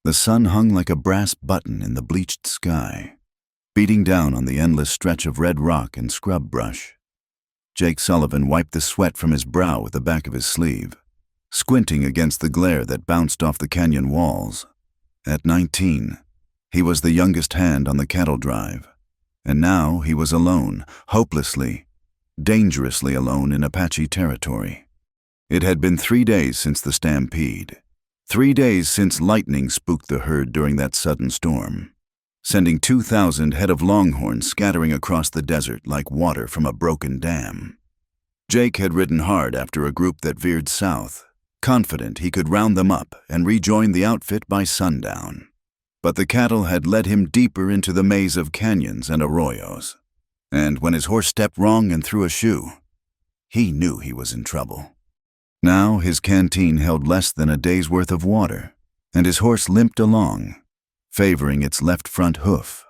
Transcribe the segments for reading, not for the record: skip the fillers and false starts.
The sun hung like a brass button in the bleached sky, beating down on the endless stretch of red rock and scrub brush. Jake Sullivan wiped the sweat from his brow with the back of his sleeve, squinting against the glare that bounced off the canyon walls. At 19, he was the youngest hand on the cattle drive, and now he was alone, hopelessly, dangerously alone in Apache territory. It had been 3 days since the stampede, 3 days since lightning spooked the herd during that sudden storm, sending 2,000 head of longhorns scattering across the desert like water from a broken dam. Jake had ridden hard after a group that veered south, confident he could round them up and rejoin the outfit by sundown. But the cattle had led him deeper into the maze of canyons and arroyos, and when his horse stepped wrong and threw a shoe, he knew he was in trouble. Now his canteen held less than a day's worth of water, and his horse limped along, favoring its left front hoof.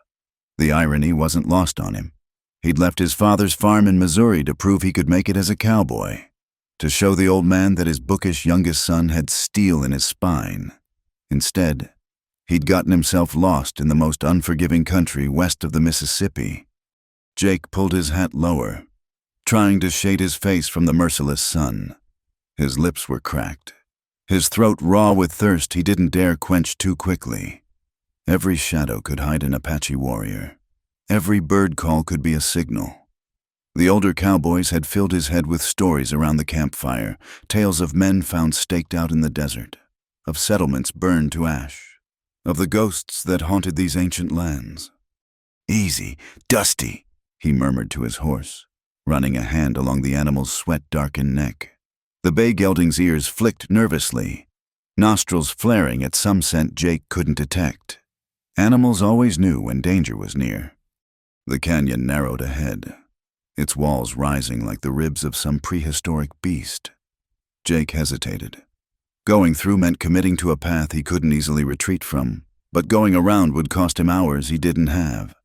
The irony wasn't lost on him. He'd left his father's farm in Missouri to prove he could make it as a cowboy, to show the old man that his bookish youngest son had steel in his spine. Instead, he'd gotten himself lost in the most unforgiving country west of the Mississippi. Jake pulled his hat lower, trying to shade his face from the merciless sun. His lips were cracked, his throat raw with thirst he didn't dare quench too quickly. Every shadow could hide an Apache warrior. Every bird call could be a signal. The older cowboys had filled his head with stories around the campfire, tales of men found staked out in the desert, of settlements burned to ash, of the ghosts that haunted these ancient lands. "Easy, Dusty," he murmured to his horse, running a hand along the animal's sweat-darkened neck. The bay gelding's ears flicked nervously, nostrils flaring at some scent Jake couldn't detect. Animals always knew when danger was near. The canyon narrowed ahead, its walls rising like the ribs of some prehistoric beast. Jake hesitated. Going through meant committing to a path he couldn't easily retreat from, but going around would cost him hours he didn't have.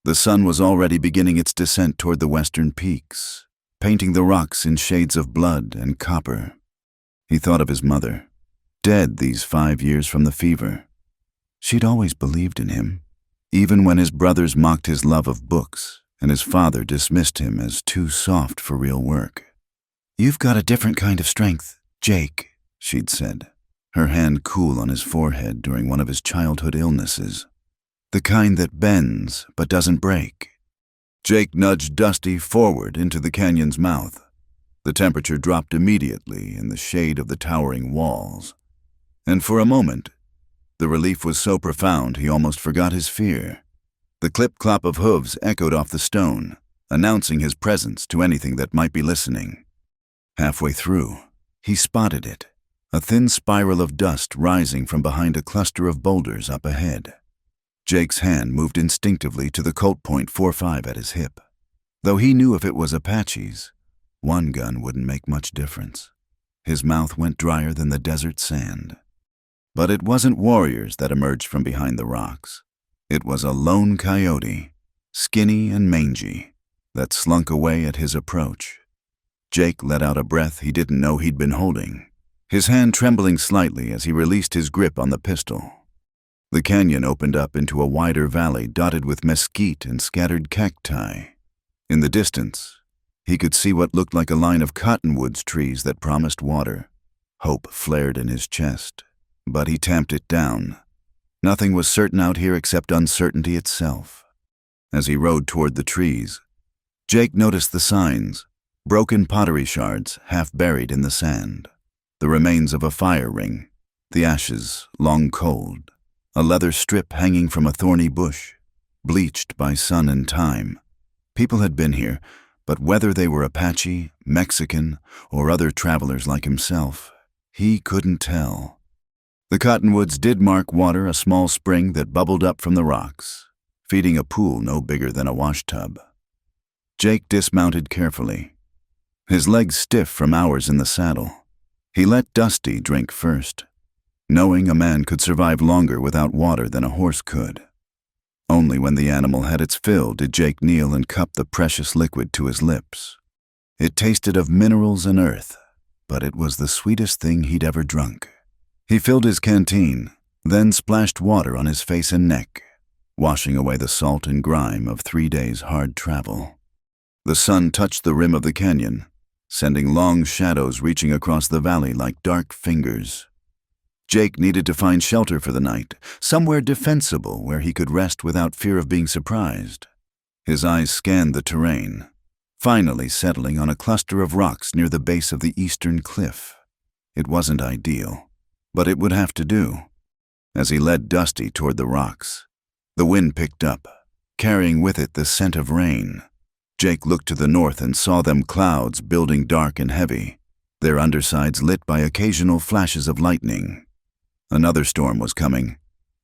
The sun was already beginning its descent toward the western peaks, painting the rocks in shades of blood and copper. He thought of his mother, dead these 5 years from the fever. She'd always believed in him, even when his brothers mocked his love of books and his father dismissed him as too soft for real work. "You've got a different kind of strength, Jake," she'd said, her hand cool on his forehead during one of his childhood illnesses. "The kind that bends but doesn't break." Jake nudged Dusty forward into the canyon's mouth. The temperature dropped immediately in the shade of the towering walls, and for a moment, the relief was so profound he almost forgot his fear. The clip-clop of hooves echoed off the stone, announcing his presence to anything that might be listening. Halfway through, he spotted it, a thin spiral of dust rising from behind a cluster of boulders up ahead. Jake's hand moved instinctively to the Colt .45 at his hip. Though he knew if it was Apache's, one gun wouldn't make much difference. His mouth went drier than the desert sand. But it wasn't warriors that emerged from behind the rocks. It was a lone coyote, skinny and mangy, that slunk away at his approach. Jake let out a breath he didn't know he'd been holding, his hand trembling slightly as he released his grip on the pistol. The canyon opened up into a wider valley dotted with mesquite and scattered cacti. In the distance, he could see what looked like a line of cottonwoods trees that promised water. Hope flared in his chest, but he tamped it down. Nothing was certain out here except uncertainty itself. As he rode toward the trees, Jake noticed the signs, broken pottery shards half buried in the sand, the remains of a fire ring, the ashes long cold, a leather strip hanging from a thorny bush, bleached by sun and time. People had been here, but whether they were Apache, Mexican, or other travelers like himself, he couldn't tell. The cottonwoods did mark water, a small spring that bubbled up from the rocks, feeding a pool no bigger than a washtub. Jake dismounted carefully, his legs stiff from hours in the saddle. He let Dusty drink first, knowing a man could survive longer without water than a horse could. Only when the animal had its fill did Jake kneel and cup the precious liquid to his lips. It tasted of minerals and earth, but it was the sweetest thing he'd ever drunk. He filled his canteen, then splashed water on his face and neck, washing away the salt and grime of 3 days' hard travel. The sun touched the rim of the canyon, sending long shadows reaching across the valley like dark fingers. Jake needed to find shelter for the night, somewhere defensible where he could rest without fear of being surprised. His eyes scanned the terrain, finally settling on a cluster of rocks near the base of the eastern cliff. It wasn't ideal, but it would have to do. As he led Dusty toward the rocks, the wind picked up, carrying with it the scent of rain. Jake looked to the north and saw them clouds building dark and heavy, their undersides lit by occasional flashes of lightning. Another storm was coming,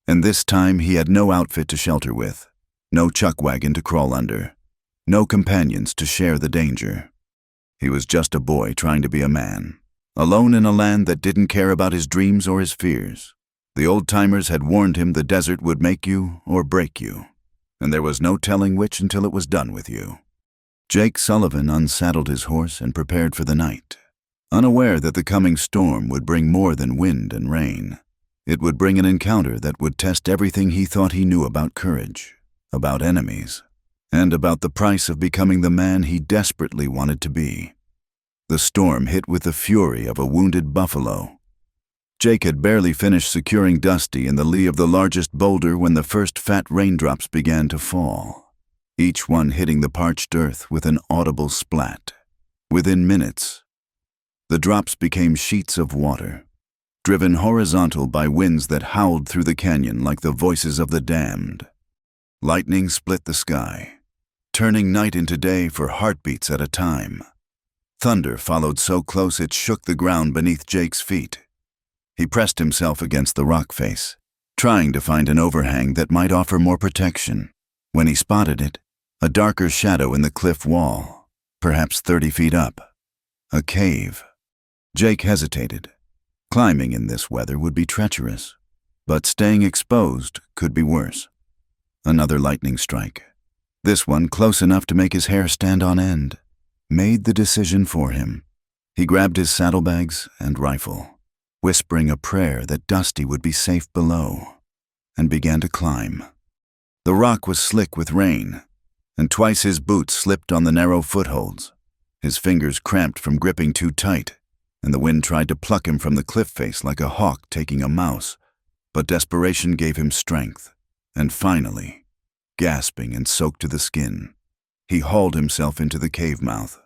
and this time he had no outfit to shelter with, no chuck wagon to crawl under, no companions to share the danger. He was just a boy trying to be a man, alone in a land that didn't care about his dreams or his fears. The old-timers had warned him the desert would make you or break you, and there was no telling which until it was done with you. Jake Sullivan unsaddled his horse and prepared for the night, unaware that the coming storm would bring more than wind and rain. It would bring an encounter that would test everything he thought he knew about courage, about enemies, and about the price of becoming the man he desperately wanted to be. The storm hit with the fury of a wounded buffalo. Jake had barely finished securing Dusty in the lee of the largest boulder when the first fat raindrops began to fall, each one hitting the parched earth with an audible splat. Within minutes, the drops became sheets of water, driven horizontal by winds that howled through the canyon like the voices of the damned. Lightning split the sky, turning night into day for heartbeats at a time. Thunder followed so close it shook the ground beneath Jake's feet. He pressed himself against the rock face, trying to find an overhang that might offer more protection. When he spotted it, a darker shadow in the cliff wall, perhaps 30 feet up. A cave. Jake hesitated. Climbing in this weather would be treacherous, but staying exposed could be worse. Another lightning strike, this one close enough to make his hair stand on end, made the decision for him. He grabbed his saddlebags and rifle, whispering a prayer that Dusty would be safe below, and began to climb. The rock was slick with rain, and twice his boots slipped on the narrow footholds. His fingers cramped from gripping too tight, and the wind tried to pluck him from the cliff face like a hawk taking a mouse, but desperation gave him strength, and finally, gasping and soaked to the skin, he hauled himself into the cave mouth.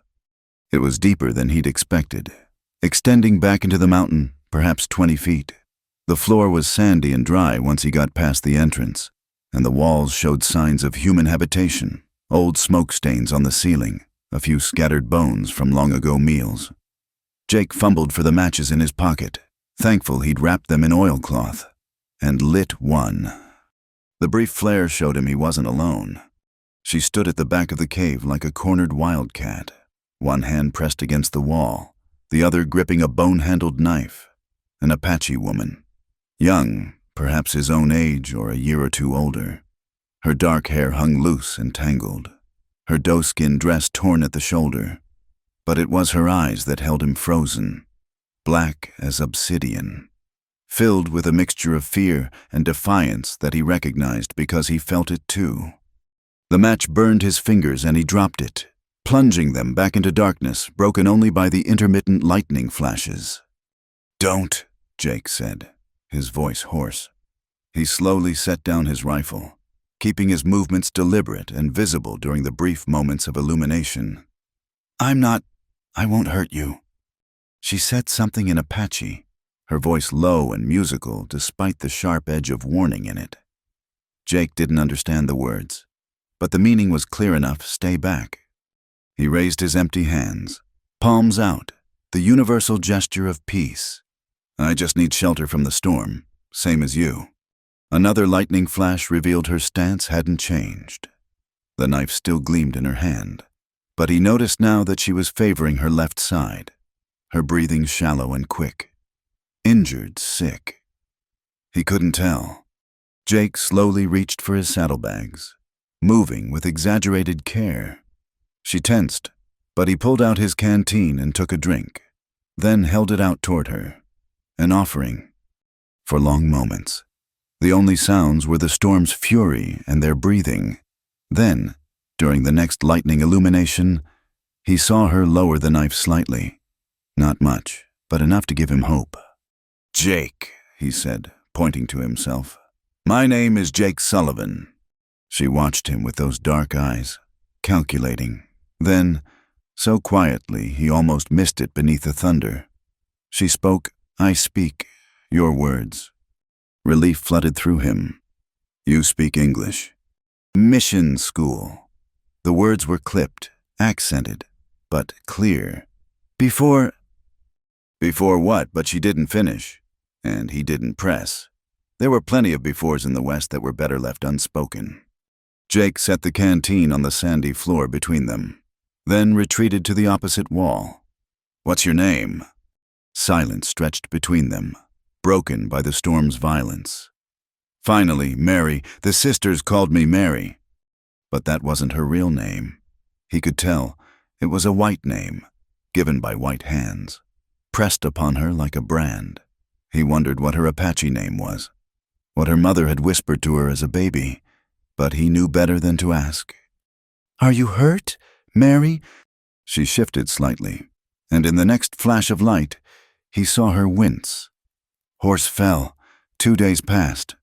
It was deeper than he'd expected, extending back into the mountain, perhaps 20 feet. The floor was sandy and dry once he got past the entrance, and the walls showed signs of human habitation, old smoke stains on the ceiling, a few scattered bones from long-ago meals. Jake fumbled for the matches in his pocket, thankful he'd wrapped them in oilcloth, and lit one. The brief flare showed him he wasn't alone. She stood at the back of the cave like a cornered wildcat, one hand pressed against the wall, the other gripping a bone-handled knife. An Apache woman, young, perhaps his own age or a year or two older. Her dark hair hung loose and tangled, her doe-skin dress torn at the shoulder, but it was her eyes that held him frozen, black as obsidian, filled with a mixture of fear and defiance that he recognized because he felt it too. The match burned his fingers and he dropped it, plunging them back into darkness, broken only by the intermittent lightning flashes. "Don't," Jake said, his voice hoarse. He slowly set down his rifle, keeping his movements deliberate and visible during the brief moments of illumination. I won't hurt you." She said something in Apache, her voice low and musical despite the sharp edge of warning in it. Jake didn't understand the words, but the meaning was clear enough. Stay back. He raised his empty hands, palms out, the universal gesture of peace. "I just need shelter from the storm, same as you." Another lightning flash revealed her stance hadn't changed. The knife still gleamed in her hand, but he noticed now that she was favoring her left side, her breathing shallow and quick. Injured, sick. He couldn't tell. Jake slowly reached for his saddlebags, moving with exaggerated care. She tensed, but he pulled out his canteen and took a drink, then held it out toward her, an offering. For long moments, The only sounds were the storm's fury and their breathing. Then, during the next lightning illumination, he saw her lower the knife slightly. Not much, but enough to give him hope. "Jake," he said, pointing to himself. "My name is Jake Sullivan." She watched him with those dark eyes, calculating. Then, so quietly he almost missed it beneath the thunder, she spoke, "I speak your words." Relief flooded through him. "You speak English." "Mission school." The words were clipped, accented, but clear. Before what? But she didn't finish, and he didn't press. There were plenty of befores in the West that were better left unspoken. Jake set the canteen on the sandy floor between them, then retreated to the opposite wall. "What's your name?" Silence stretched between them, broken by the storm's violence. "Finally, Mary. The sisters called me Mary." But that wasn't her real name. He could tell it was a white name, given by white hands, pressed upon her like a brand. He wondered what her Apache name was, what her mother had whispered to her as a baby, but he knew better than to ask. "Are you hurt, Mary?" She shifted slightly, and in the next flash of light, he saw her wince. Horse fell. 2 days passed.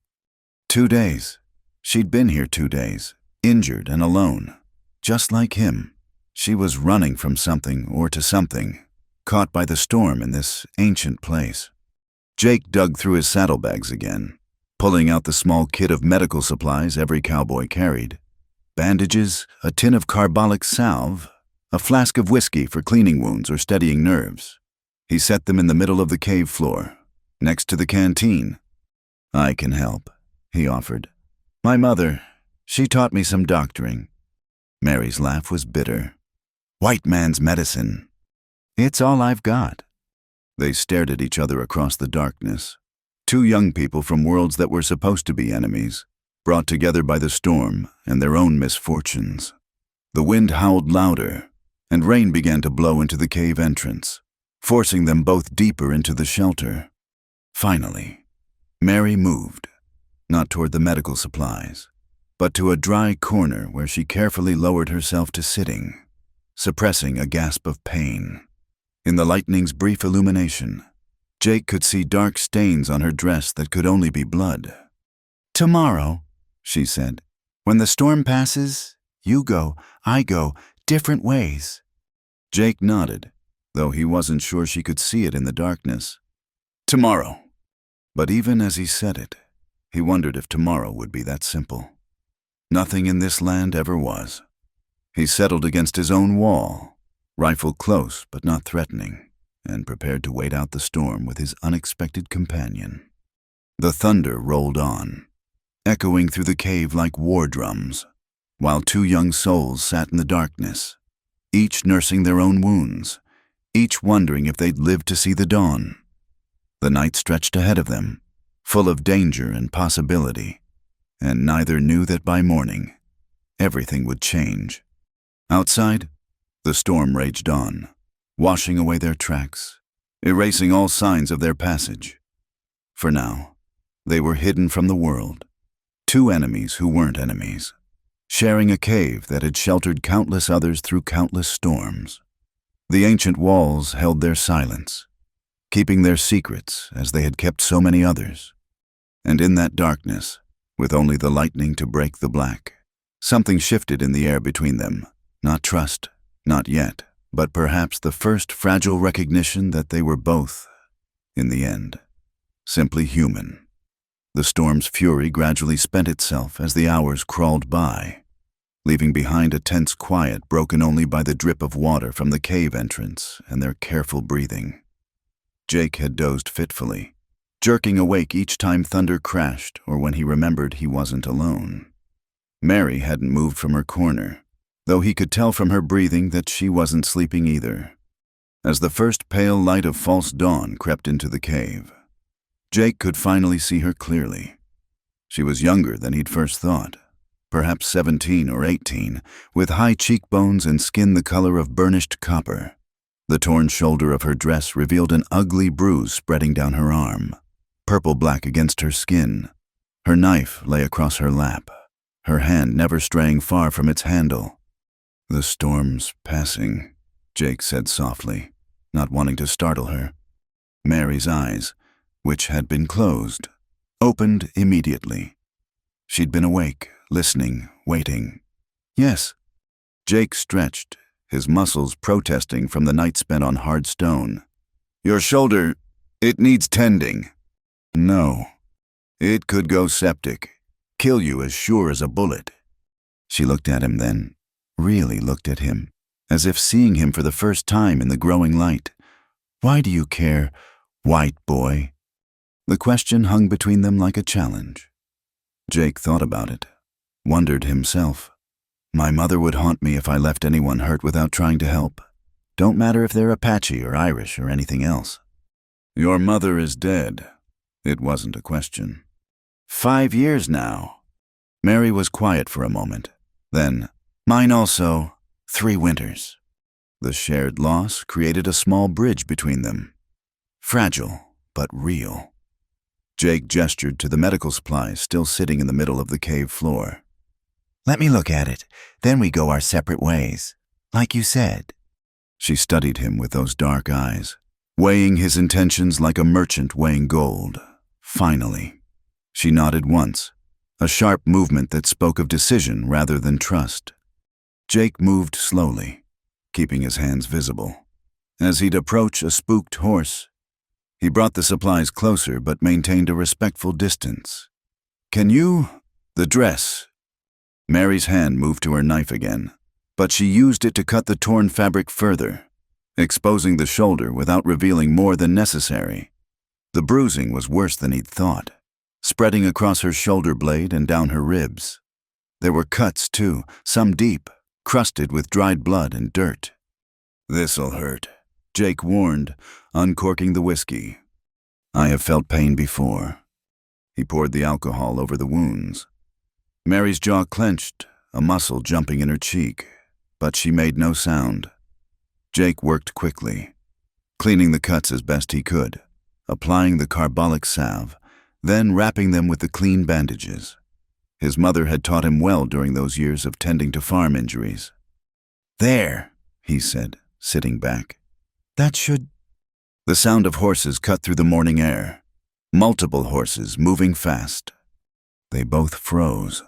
2 days. She'd been here 2 days, injured and alone. Just like him, she was running from something or to something, caught by the storm in this ancient place. Jake dug through his saddlebags again, pulling out the small kit of medical supplies every cowboy carried. Bandages, a tin of carbolic salve, a flask of whiskey for cleaning wounds or steadying nerves. He set them in the middle of the cave floor, next to the canteen. "I can help," he offered. "My mother, she taught me some doctoring." Mary's laugh was bitter. "White man's medicine." "It's all I've got." They stared at each other across the darkness. Two young people from worlds that were supposed to be enemies, brought together by the storm and their own misfortunes. The wind howled louder, and rain began to blow into the cave entrance, forcing them both deeper into the shelter. Finally, Mary moved, not toward the medical supplies, but to a dry corner where she carefully lowered herself to sitting, suppressing a gasp of pain. In the lightning's brief illumination, Jake could see dark stains on her dress that could only be blood. "Tomorrow," she said, "when the storm passes, you go, I go, different ways." Jake nodded, though he wasn't sure she could see it in the darkness. "Tomorrow." But even as he said it, he wondered if tomorrow would be that simple. Nothing in this land ever was. He settled against his own wall, rifle close but not threatening, and prepared to wait out the storm with his unexpected companion. The thunder rolled on, echoing through the cave like war drums, while two young souls sat in the darkness, each nursing their own wounds, each wondering if they'd live to see the dawn. The night stretched ahead of them, full of danger and possibility, and neither knew that by morning, everything would change. Outside, the storm raged on, washing away their tracks, erasing all signs of their passage. For now, they were hidden from the world, two enemies who weren't enemies, sharing a cave that had sheltered countless others through countless storms. The ancient walls held their silence, keeping their secrets as they had kept so many others. And in that darkness, with only the lightning to break the black, something shifted in the air between them. Not trust, not yet, but perhaps the first fragile recognition that they were both, in the end, simply human. The storm's fury gradually spent itself as the hours crawled by, leaving behind a tense quiet broken only by the drip of water from the cave entrance and their careful breathing. Jake had dozed fitfully, jerking awake each time thunder crashed or when he remembered he wasn't alone. Mary hadn't moved from her corner, though he could tell from her breathing that she wasn't sleeping either. As the first pale light of false dawn crept into the cave, Jake could finally see her clearly. She was younger than he'd first thought, perhaps 17 or 18, with high cheekbones and skin the color of burnished copper. The torn shoulder of her dress revealed an ugly bruise spreading down her arm, purple-black against her skin. Her knife lay across her lap, her hand never straying far from its handle. "The storm's passing," Jake said softly, not wanting to startle her. Mary's eyes, which had been closed, opened immediately. She'd been awake, listening, waiting. "Yes." Jake stretched, his muscles protesting from the night spent on hard stone. "Your shoulder, it needs tending." "No. It could go septic. Kill you as sure as a bullet." She looked at him then, really looked at him, as if seeing him for the first time in the growing light. "Why do you care, white boy?" The question hung between them like a challenge. Jake thought about it, wondered himself. "My mother would haunt me if I left anyone hurt without trying to help. Don't matter if they're Apache or Irish or anything else." "Your mother is dead." It wasn't a question. 5 years now." Mary was quiet for a moment. Then, "Mine also, 3 winters." The shared loss created a small bridge between them. Fragile, but real. Jake gestured to the medical supplies still sitting in the middle of the cave floor. "Let me look at it, then we go our separate ways, like you said." She studied him with those dark eyes, weighing his intentions like a merchant weighing gold. Finally, she nodded once, a sharp movement that spoke of decision rather than trust. Jake moved slowly, keeping his hands visible. As he'd approach a spooked horse, he brought the supplies closer but maintained a respectful distance. The dress." Mary's hand moved to her knife again, but she used it to cut the torn fabric further, exposing the shoulder without revealing more than necessary. The bruising was worse than he'd thought, spreading across her shoulder blade and down her ribs. There were cuts, too, some deep, crusted with dried blood and dirt. "This'll hurt," Jake warned, uncorking the whiskey. "I have felt pain before." He poured the alcohol over the wounds. Mary's jaw clenched, a muscle jumping in her cheek, but she made no sound. Jake worked quickly, cleaning the cuts as best he could, applying the carbolic salve, then wrapping them with the clean bandages. His mother had taught him well during those years of tending to farm injuries. "There," he said, sitting back. "That should—" The sound of horses cut through the morning air, multiple horses moving fast. They both froze.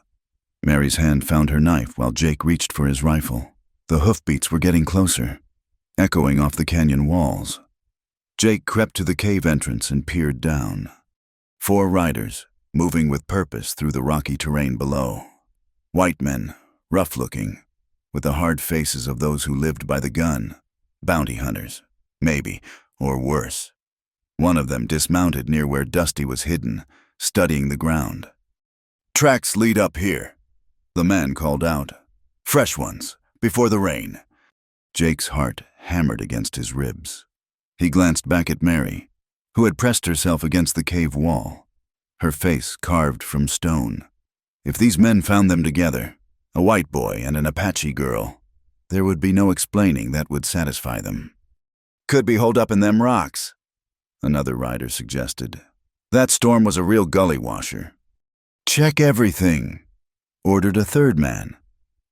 Mary's hand found her knife while Jake reached for his rifle. The hoofbeats were getting closer, echoing off the canyon walls. Jake crept to the cave entrance and peered down. 4 riders, moving with purpose through the rocky terrain below. White men, rough-looking, with the hard faces of those who lived by the gun. Bounty hunters, maybe, or worse. One of them dismounted near where Dusty was hidden, studying the ground. "Tracks lead up here," the man called out. "Fresh ones, before the rain." Jake's heart hammered against his ribs. He glanced back at Mary, who had pressed herself against the cave wall, her face carved from stone. If these men found them together, a white boy and an Apache girl, there would be no explaining that would satisfy them. "Could be holed up in them rocks," another rider suggested. "That storm was a real gully washer." "Check everything," ordered a third man,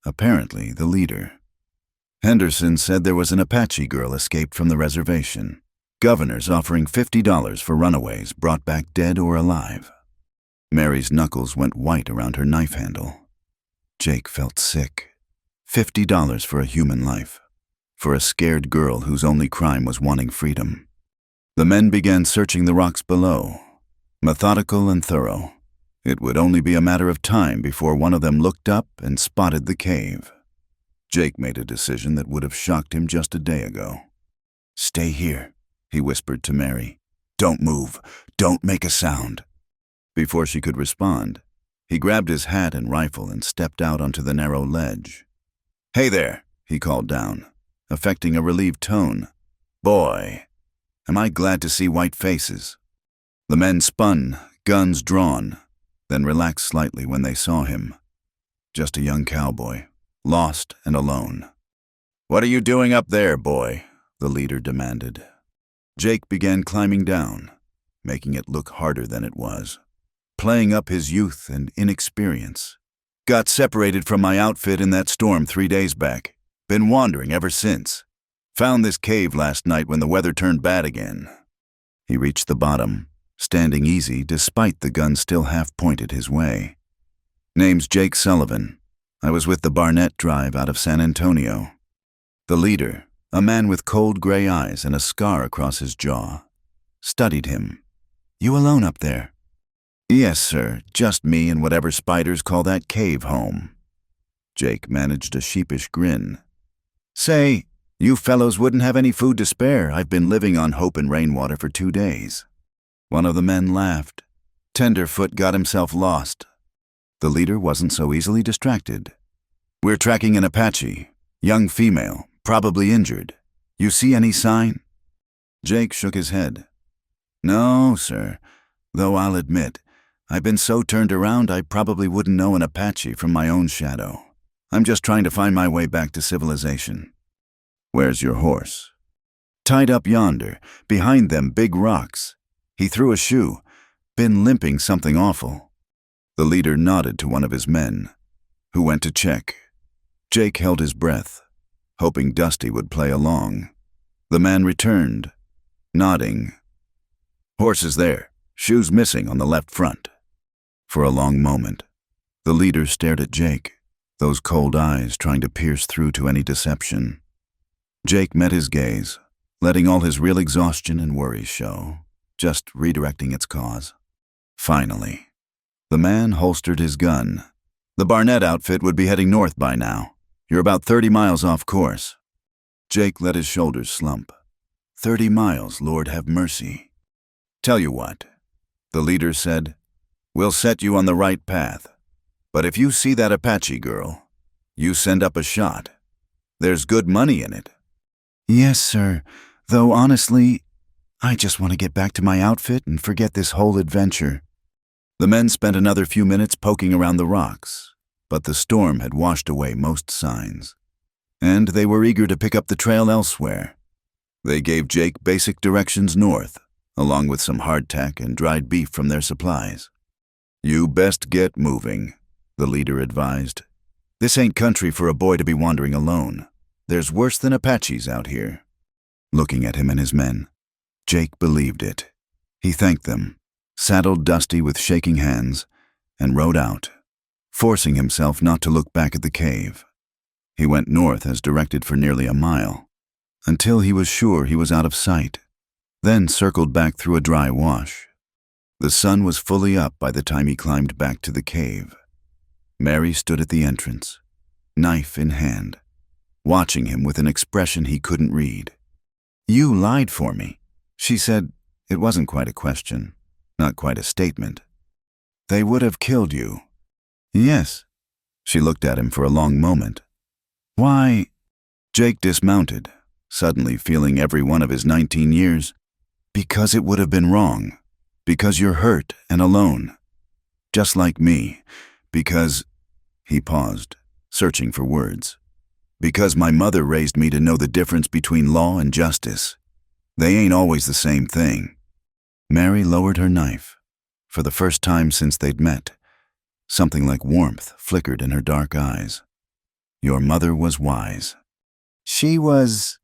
apparently the leader. Henderson said there was an Apache girl escaped from the reservation. Governors offering $50 for runaways brought back dead or alive. Mary's knuckles went white around her knife handle. Jake felt sick. $50 for a human life, for a scared girl whose only crime was wanting freedom. The men began searching the rocks below, methodical and thorough. It would only be a matter of time before one of them looked up and spotted the cave. Jake made a decision that would have shocked him just a day ago. "Stay here," he whispered to Mary. "Don't move. Don't make a sound." Before she could respond, he grabbed his hat and rifle and stepped out onto the narrow ledge. "Hey there," he called down, affecting a relieved tone. "Boy, am I glad to see white faces." The men spun, guns drawn, then relaxed slightly when they saw him. Just a young cowboy, lost and alone. "What are you doing up there, boy?" the leader demanded. Jake began climbing down, making it look harder than it was. playing up his youth and inexperience. Got separated from my outfit in that storm 3 days back. Been wandering ever since. Found this cave last night when the weather turned bad again. He reached the bottom, standing easy despite the gun still half pointed his way. Name's Jake Sullivan. I was with the Barnett Drive out of San Antonio. The leader, a man with cold gray eyes and a scar across his jaw, studied him. You alone up there? Yes, sir. Just me and whatever spiders call that cave home. Jake managed a sheepish grin. Say, you fellows wouldn't have any food to spare. I've been living on hope and rainwater for 2 days. One of the men laughed. Tenderfoot got himself lost. The leader wasn't so easily distracted. We're tracking an Apache, young female, probably injured. You see any sign? Jake shook his head. No, sir, though I'll admit, I've been so turned around I probably wouldn't know an Apache from my own shadow. I'm just trying to find my way back to civilization. Where's your horse? Tied up yonder, behind them big rocks. He threw a shoe, been limping something awful. The leader nodded to one of his men, who went to check. Jake held his breath, hoping Dusty would play along. The man returned, nodding. Horse is there, shoes missing on the left front. For a long moment, the leader stared at Jake, those cold eyes trying to pierce through to any deception. Jake met his gaze, letting all his real exhaustion and worries show, just redirecting its cause. Finally, the man holstered his gun. The Barnett outfit would be heading north by now. You're about 30 miles off course. Jake let his shoulders slump. 30 miles, Lord have mercy. Tell you what, the leader said, we'll set you on the right path. But if you see that Apache girl, you send up a shot. There's good money in it. Yes, sir, though honestly, I just want to get back to my outfit and forget this whole adventure. The men spent another few minutes poking around the rocks, but the storm had washed away most signs, and they were eager to pick up the trail elsewhere. They gave Jake basic directions north, along with some hardtack and dried beef from their supplies. You best get moving, the leader advised. This ain't country for a boy to be wandering alone. There's worse than Apaches out here. Looking at him and his men, Jake believed it. He thanked them, saddled Dusty with shaking hands, and rode out, forcing himself not to look back at the cave. He went north as directed for nearly a mile, until he was sure he was out of sight, then circled back through a dry wash. The sun was fully up by the time he climbed back to the cave. Mary stood at the entrance, knife in hand, watching him with an expression he couldn't read. You lied for me, she said. It wasn't quite a question. Not quite a statement. They would have killed you. Yes. She looked at him for a long moment. Why? Jake dismounted, suddenly feeling every one of his 19 years. Because it would have been wrong. Because you're hurt and alone. Just like me. Because... He paused, searching for words. Because my mother raised me to know the difference between law and justice. They ain't always the same thing. Mary lowered her knife. For the first time since they'd met, something like warmth flickered in her dark eyes. Your mother was wise. She was...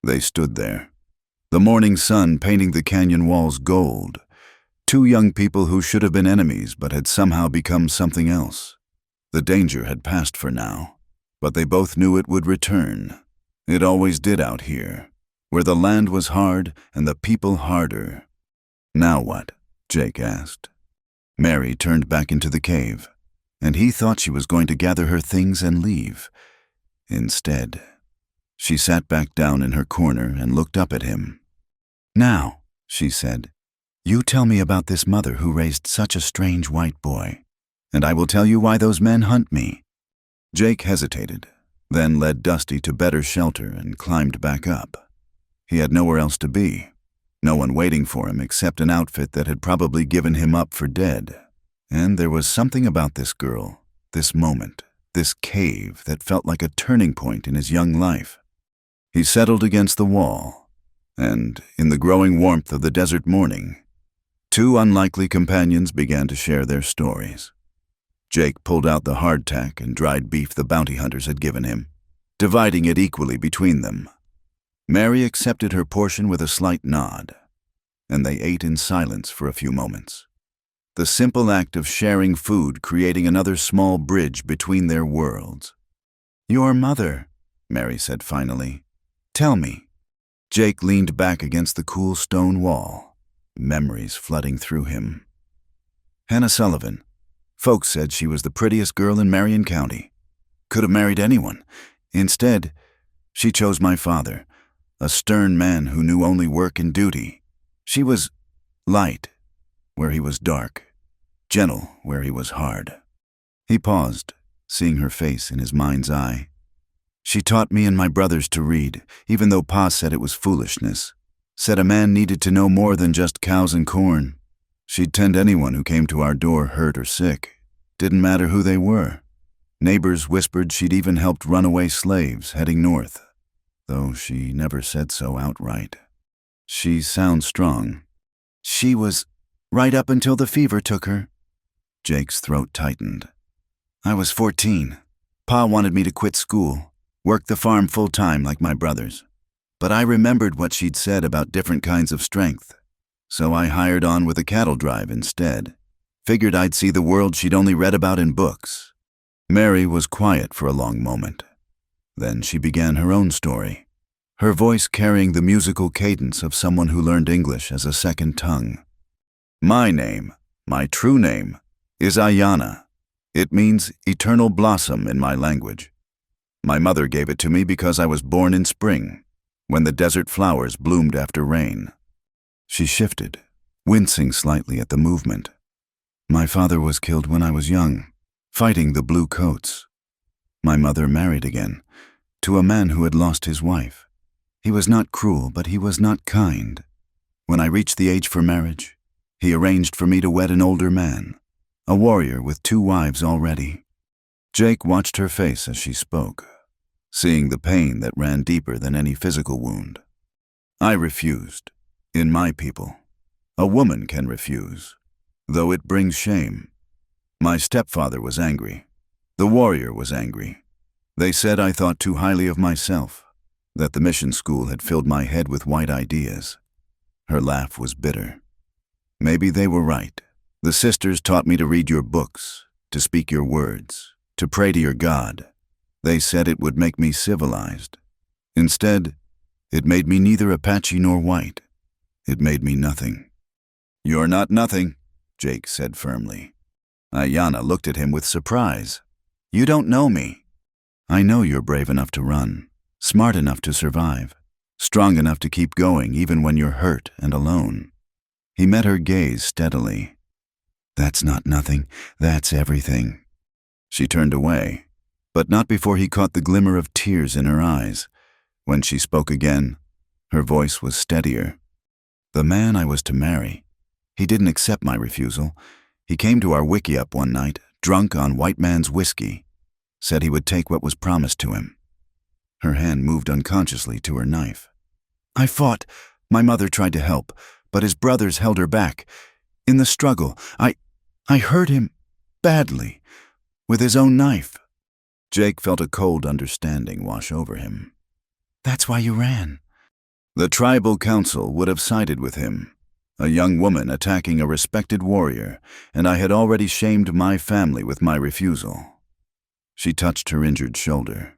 They stood there, the morning sun painting the canyon walls gold. Two young people who should have been enemies but had somehow become something else. The danger had passed for now, but they both knew it would return. It always did out here, where the land was hard and the people harder. Now what? Jake asked. Mary turned back into the cave, and he thought she was going to gather her things and leave. Instead, she sat back down in her corner and looked up at him. Now, she said, you tell me about this mother who raised such a strange white boy, and I will tell you why those men hunt me. Jake hesitated, then led Dusty to better shelter and climbed back up. He had nowhere else to be. No one waiting for him except an outfit that had probably given him up for dead. And there was something about this girl, this moment, this cave that felt like a turning point in his young life. He settled against the wall, and, in the growing warmth of the desert morning, Two unlikely companions began to share their stories. Jake pulled out the hardtack and dried beef the bounty hunters had given him, dividing it equally between them. Mary accepted her portion with a slight nod, and they ate in silence for a few moments. The simple act of sharing food creating another small bridge between their worlds. "Your mother," Mary said finally. "Tell me." Jake leaned back against the cool stone wall, memories flooding through him. "Hannah Sullivan. Folks said she was the prettiest girl in Marion County. Could have married anyone. Instead, she chose my father, a stern man who knew only work and duty. She was light where he was dark, gentle where he was hard." He paused, seeing her face in his mind's eye. "She taught me and my brothers to read, even though Pa said it was foolishness. Said a man needed to know more than just cows and corn. She'd tend anyone who came to our door hurt or sick. Didn't matter who they were. Neighbors whispered she'd even helped runaway slaves heading north, though she never said so outright. She sounds strong." "She was right up until the fever took her." Jake's throat tightened. "I was 14. Pa wanted me to quit school, work the farm full-time like my brothers. But I remembered what she'd said about different kinds of strength, so I hired on with a cattle drive instead. Figured I'd see the world she'd only read about in books." Mary was quiet for a long moment. Then she began her own story, her voice carrying the musical cadence of someone who learned English as a second tongue. "My name, my true name, is Ayanna. It means eternal blossom in my language. My mother gave it to me because I was born in spring, when the desert flowers bloomed after rain." She shifted, wincing slightly at the movement. "My father was killed when I was young, fighting the blue coats. My mother married again, to a man who had lost his wife. He was not cruel, but he was not kind. When I reached the age for marriage, he arranged for me to wed an older man, a warrior with 2 wives already." Jake watched her face as she spoke, seeing the pain that ran deeper than any physical wound. "I refused. In my people, a woman can refuse, though it brings shame. My stepfather was angry. The warrior was angry. They said I thought too highly of myself, that the mission school had filled my head with white ideas." Her laugh was bitter. "Maybe they were right. The sisters taught me to read your books, to speak your words, to pray to your God. They said it would make me civilized. Instead, it made me neither Apache nor white. It made me nothing." "You're not nothing," Jake said firmly. Ayanna looked at him with surprise. "You don't know me." "I know you're brave enough to run, smart enough to survive, strong enough to keep going even when you're hurt and alone." He met her gaze steadily. "That's not nothing, that's everything." She turned away, but not before he caught the glimmer of tears in her eyes. When she spoke again, her voice was steadier. "The man I was to marry, he didn't accept my refusal. He came to our wickiup one night, drunk on white man's whiskey. Said he would take what was promised to him." Her hand moved unconsciously to her knife. "I fought. My mother tried to help, but his brothers held her back. In the struggle, I hurt him badly with his own knife." Jake felt a cold understanding wash over him. "That's why you ran." The tribal council would have sided with him, a young woman attacking a respected warrior, and I had already shamed my family with my refusal. She touched her injured shoulder.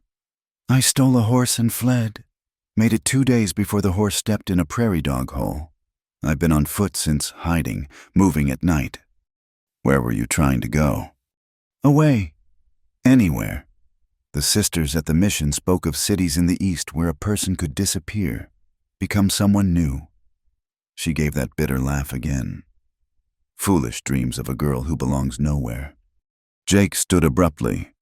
"I stole a horse and fled. Made it 2 days before the horse stepped in a prairie dog hole. I've been on foot since, hiding, moving at night." "Where were you trying to go?" "Away. Anywhere." The sisters at the mission spoke of cities in the East where a person could disappear, become someone new. She gave that bitter laugh again. Foolish dreams of a girl who belongs nowhere. Jake stood abruptly,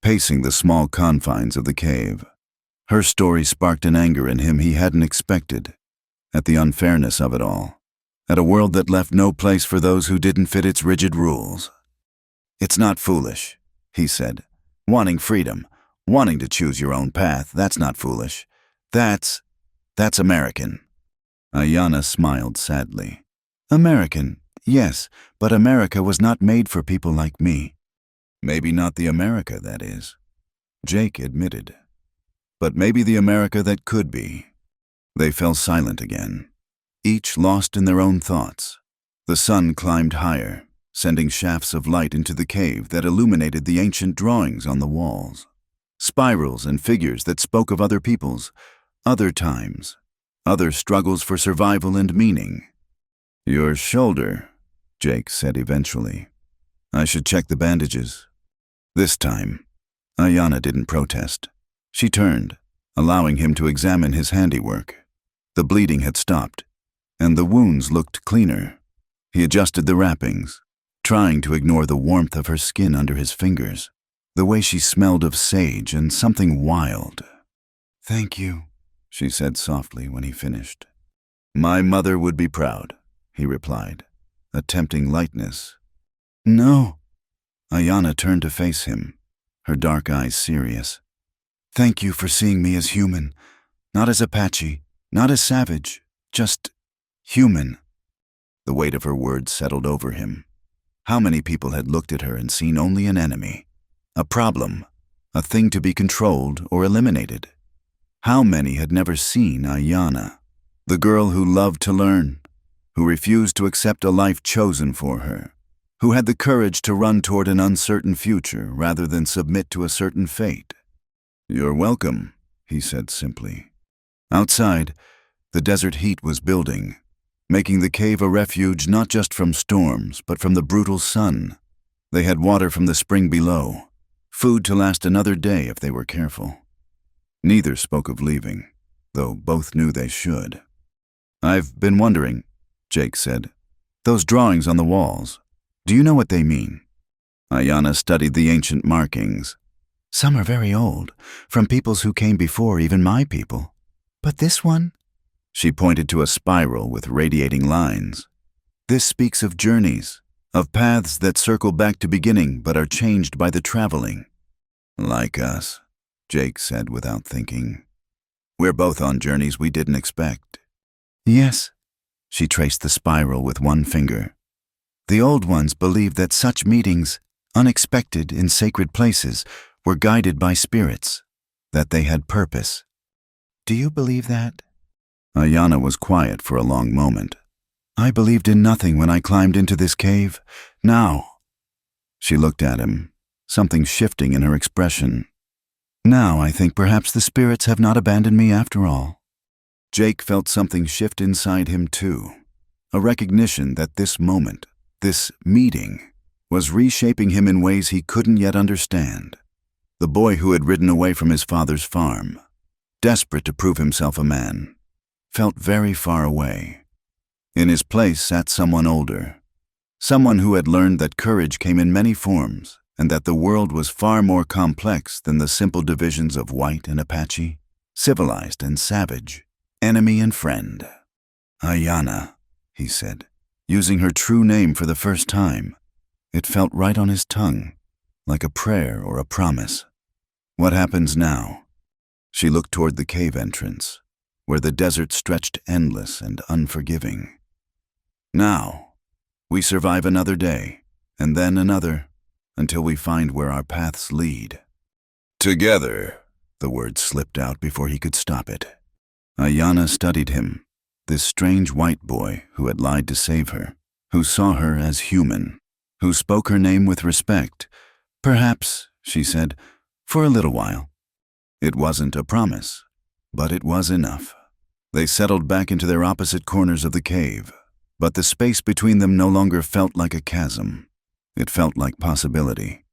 pacing the small confines of the cave. Her story sparked an anger in him he hadn't expected, at the unfairness of it all, at a world that left no place for those who didn't fit its rigid rules. "It's not foolish," he said. "Wanting freedom, wanting to choose your own path, that's not foolish. That's American." Ayanna smiled sadly. "American, Yes, but America was not made for people like me. Maybe not the America, that is, Jake admitted. But maybe the America that could be. They fell silent again, each lost in their own thoughts. The sun climbed higher, sending shafts of light into the cave that illuminated the ancient drawings on the walls. Spirals and figures that spoke of other peoples, other times, other struggles for survival and meaning. "Your shoulder," Jake said eventually. "I should check the bandages." This time, Ayanna didn't protest. She turned, allowing him to examine his handiwork. The bleeding had stopped, and the wounds looked cleaner. He adjusted the wrappings, trying to ignore the warmth of her skin under his fingers, the way she smelled of sage and something wild. "Thank you," she said softly when he finished. "My mother would be proud," he replied, a tempting lightness. "No." Ayanna turned to face him, her dark eyes serious. "Thank you for seeing me as human, not as Apache, not as savage, just human." The weight of her words settled over him. How many people had looked at her and seen only an enemy, a problem, a thing to be controlled or eliminated? How many had never seen Ayanna, the girl who loved to learn, who refused to accept a life chosen for her, who had the courage to run toward an uncertain future rather than submit to a certain fate? "You're welcome," he said simply. Outside, the desert heat was building, making the cave a refuge not just from storms, but from the brutal sun. They had water from the spring below, food to last another day if they were careful. Neither spoke of leaving, though both knew they should. "I've been wondering," Jake said. "Those drawings on the walls, do you know what they mean?" Ayanna studied the ancient markings. "Some are very old, from peoples who came before even my people. But this one?" She pointed to a spiral with radiating lines. "This speaks of journeys, of paths that circle back to beginning but are changed by the traveling." "Like us," Jake said without thinking. "We're both on journeys we didn't expect." "Yes." She traced the spiral with one finger. "The old ones believed that such meetings, unexpected in sacred places, were guided by spirits, that they had purpose. Do you believe that?" Ayanna was quiet for a long moment. "I believed in nothing when I climbed into this cave. Now." She looked at him, something shifting in her expression. "Now I think perhaps the spirits have not abandoned me after all." Jake felt something shift inside him too, a recognition that this moment, this meeting, was reshaping him in ways he couldn't yet understand. The boy who had ridden away from his father's farm, desperate to prove himself a man, felt very far away. In his place sat someone older, someone who had learned that courage came in many forms and that the world was far more complex than the simple divisions of white and Apache, civilized and savage, enemy and friend. "Ayanna," he said, using her true name for the first time. It felt right on his tongue, like a prayer or a promise. "What happens now?" She looked toward the cave entrance, where the desert stretched endless and unforgiving. "Now, we survive another day, and then another, until we find where our paths lead." "Together," the word slipped out before he could stop it. Ayanna studied him, this strange white boy who had lied to save her, who saw her as human, who spoke her name with respect. "Perhaps," she said, "for a little while." It wasn't a promise, but it was enough. They settled back into their opposite corners of the cave, but the space between them no longer felt like a chasm. It felt like possibility.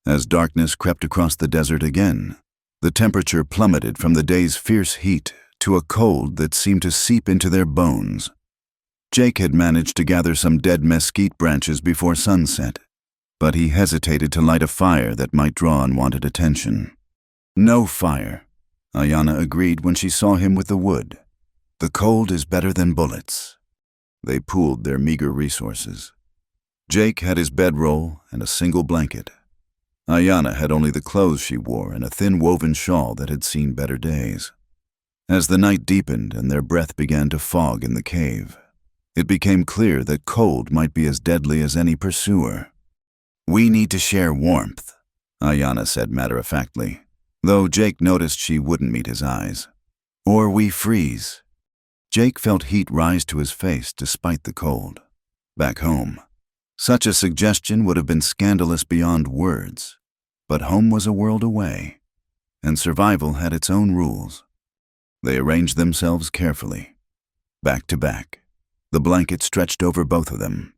As darkness crept across the desert again, the temperature plummeted from the day's fierce heat to a cold that seemed to seep into their bones. Jake had managed to gather some dead mesquite branches before sunset, but he hesitated to light a fire that might draw unwanted attention. "No fire," Ayanna agreed when she saw him with the wood. "The cold is better than bullets." They pooled their meager resources. Jake had his bedroll and a single blanket. Ayanna had only the clothes she wore and a thin woven shawl that had seen better days. As the night deepened and their breath began to fog in the cave, It became clear that cold might be as deadly as any pursuer. "We need to share warmth," Ayanna said matter-of-factly, though Jake noticed she wouldn't meet his eyes. "Or we freeze." Jake felt heat rise to his face despite the cold. Back home, such a suggestion would have been scandalous beyond words, but home was a world away, and survival had its own rules. They arranged themselves carefully, back to back, the blanket stretched over both of them.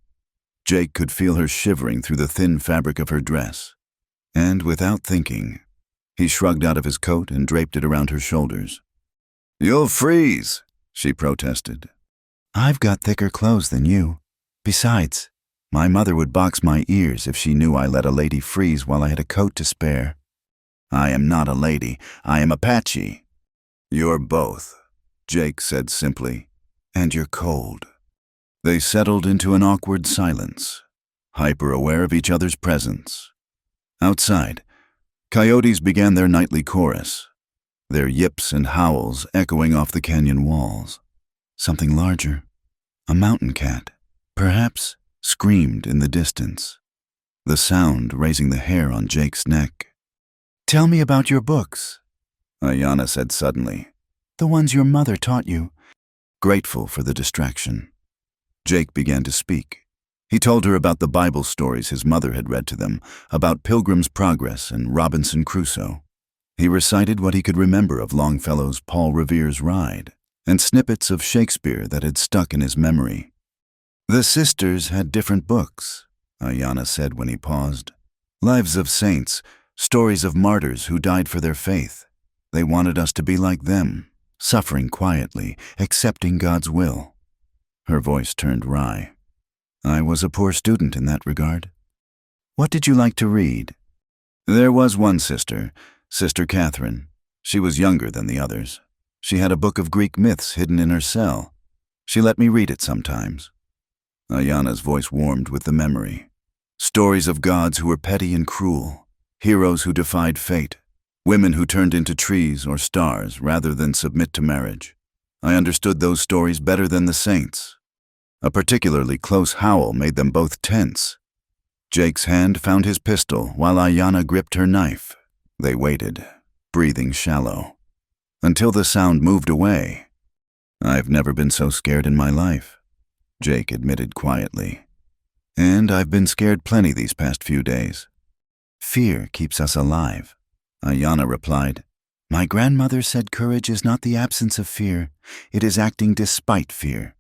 Jake could feel her shivering through the thin fabric of her dress, and without thinking, he shrugged out of his coat and draped it around her shoulders. "You'll freeze," she protested. "I've got thicker clothes than you. Besides, my mother would box my ears if she knew I let a lady freeze while I had a coat to spare." "I am not a lady. I am Apache." "You're both," Jake said simply, "and you're cold." They settled into an awkward silence, hyper-aware of each other's presence. Outside, coyotes began their nightly chorus, their yips and howls echoing off the canyon walls. Something larger, a mountain cat, perhaps, screamed in the distance, the sound raising the hair on Jake's neck. "Tell me about your books," Ayanna said suddenly. "The ones your mother taught you." Grateful for the distraction, Jake began to speak. He told her about the Bible stories his mother had read to them, about Pilgrim's Progress and Robinson Crusoe. He recited what he could remember of Longfellow's Paul Revere's Ride, and snippets of Shakespeare that had stuck in his memory. "The sisters had different books," Ayanna said when he paused. "Lives of saints, stories of martyrs who died for their faith. They wanted us to be like them, suffering quietly, accepting God's will." Her voice turned wry. "I was a poor student in that regard." "What did you like to read?" "There was one sister, Sister Catherine. She was younger than the others. She had a book of Greek myths hidden in her cell. She let me read it sometimes." Ayanna's voice warmed with the memory. Stories of gods who were petty and cruel, heroes who defied fate, women who turned into trees or stars rather than submit to marriage. I understood those stories better than the saints. A particularly close howl made them both tense. Jake's hand found his pistol while Ayanna gripped her knife. They waited, breathing shallow, until the sound moved away. "I've never been so scared in my life," Jake admitted quietly. "And I've been scared plenty these past few days." "Fear keeps us alive," Ayanna replied. "My grandmother said courage is not the absence of fear, it is acting despite fear."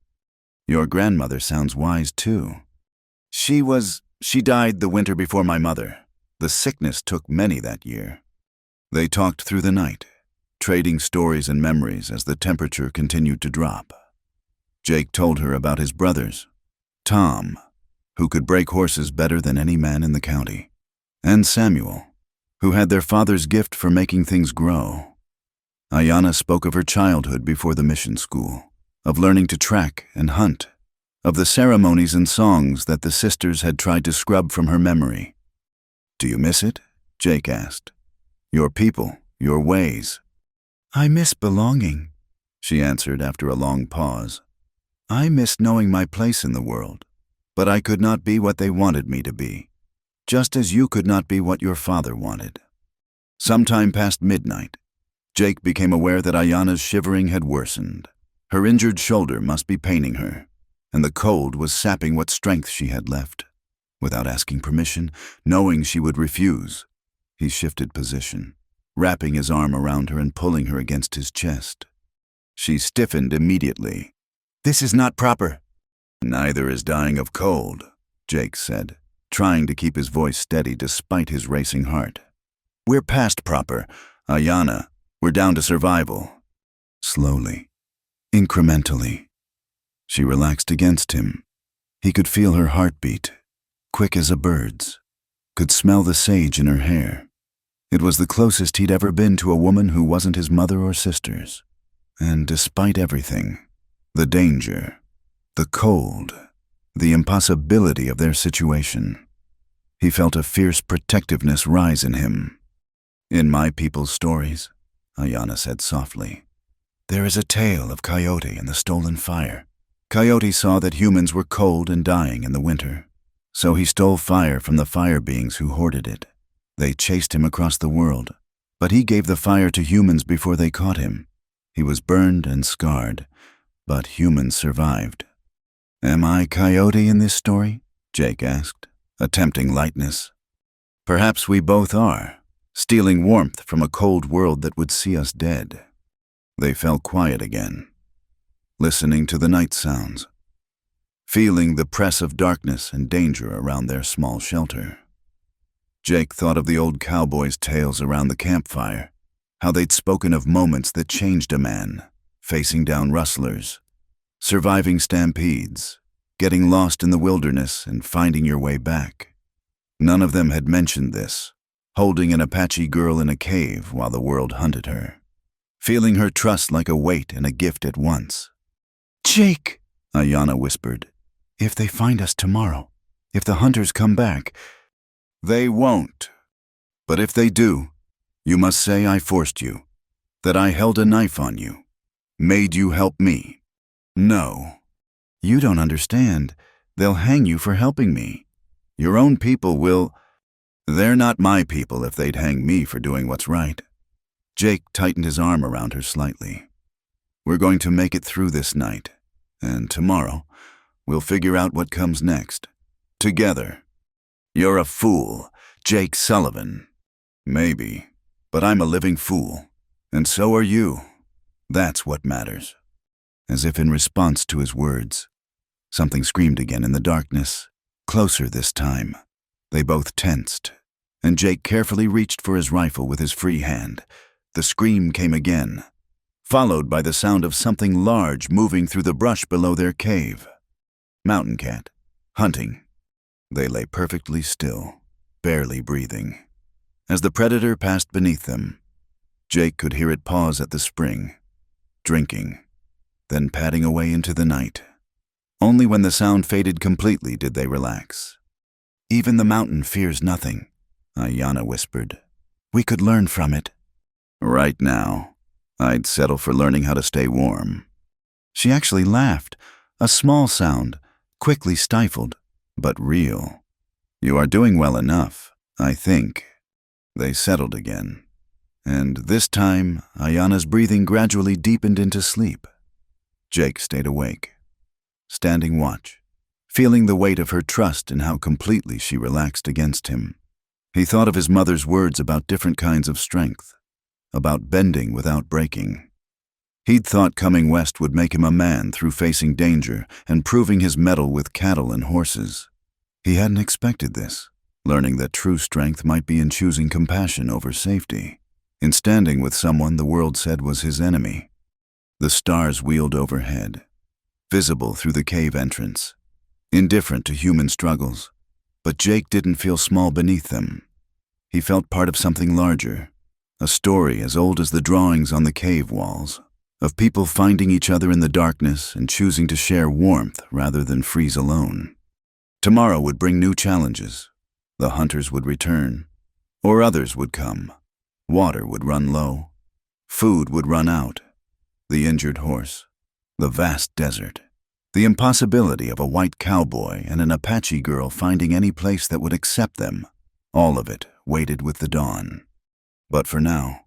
"Your grandmother sounds wise too." She died the winter before my mother. The sickness took many that year." They talked through the night, trading stories and memories as the temperature continued to drop. Jake told her about his brothers, Tom, who could break horses better than any man in the county, and Samuel, who had their father's gift for making things grow. Ayanna spoke of her childhood before the mission school, of learning to track and hunt, of the ceremonies and songs that the sisters had tried to scrub from her memory. "Do you miss it?" Jake asked. "Your people, your ways." "I miss belonging," she answered after a long pause. "I miss knowing my place in the world, but I could not be what they wanted me to be, just as you could not be what your father wanted." Sometime past midnight, Jake became aware that Ayanna's shivering had worsened. Her injured shoulder must be paining her, and the cold was sapping what strength she had left. Without asking permission, knowing she would refuse, he shifted position, wrapping his arm around her and pulling her against his chest. She stiffened immediately. "This is not proper." "Neither is dying of cold," Jake said, trying to keep his voice steady despite his racing heart. "We're past proper. Ayanna, we're down to survival." Slowly, incrementally, she relaxed against him. He could feel her heartbeat, quick as a bird's, could smell the sage in her hair. It was the closest he'd ever been to a woman who wasn't his mother or sisters. And despite everything, the danger, the cold, the impossibility of their situation, he felt a fierce protectiveness rise in him. "In my people's stories," Ayanna said softly, "there is a tale of Coyote and the stolen fire. Coyote saw that humans were cold and dying in the winter, so he stole fire from the fire beings who hoarded it. They chased him across the world, but he gave the fire to humans before they caught him. He was burned and scarred, but humans survived. "Am I Coyote in this story?" Jake asked, attempting lightness. "Perhaps we both are, stealing warmth from a cold world that would see us dead." They fell quiet again, listening to the night sounds, feeling the press of darkness and danger around their small shelter. Jake thought of the old cowboys' tales around the campfire, how they'd spoken of moments that changed a man, facing down rustlers, surviving stampedes, getting lost in the wilderness and finding your way back. None of them had mentioned this, holding an Apache girl in a cave while the world hunted her, feeling her trust like a weight and a gift at once. "Jake," Ayanna whispered, "if they find us tomorrow, if the hunters come back—" "They won't. But if they do, you must say I forced you, that I held a knife on you, made you help me." "No. You don't understand. They'll hang you for helping me. Your own people will—" "They're not my people if they'd hang me for doing what's right." Jake tightened his arm around her slightly. "We're going to make it through this night, and tomorrow we'll figure out what comes next. Together." "You're a fool, Jake Sullivan." "Maybe, but I'm a living fool, and so are you. That's what matters." As if in response to his words, something screamed again in the darkness, closer this time. They both tensed, and Jake carefully reached for his rifle with his free hand. The scream came again, followed by the sound of something large moving through the brush below their cave. Mountain cat, hunting. They lay perfectly still, barely breathing. As the predator passed beneath them, Jake could hear it pause at the spring, drinking, then padding away into the night. Only when the sound faded completely did they relax. "Even the mountain fears nothing," Ayanna whispered. "We could learn from it." "Right now, I'd settle for learning how to stay warm." She actually laughed, a small sound, quickly stifled, but real. "You are doing well enough, I think." They settled again, and this time Ayanna's breathing gradually deepened into sleep. Jake stayed awake, standing watch, feeling the weight of her trust in how completely she relaxed against him. He thought of his mother's words about different kinds of strength, about bending without breaking. He'd thought coming west would make him a man through facing danger and proving his mettle with cattle and horses. He hadn't expected this, learning that true strength might be in choosing compassion over safety, in standing with someone the world said was his enemy. The stars wheeled overhead, visible through the cave entrance, indifferent to human struggles, but Jake didn't feel small beneath them. He felt part of something larger, a story as old as the drawings on the cave walls, of people finding each other in the darkness and choosing to share warmth rather than freeze alone. Tomorrow would bring new challenges. The hunters would return, or others would come. Water would run low. Food would run out. The injured horse. The vast desert. The impossibility of a white cowboy and an Apache girl finding any place that would accept them. All of it waited with the dawn. But for now,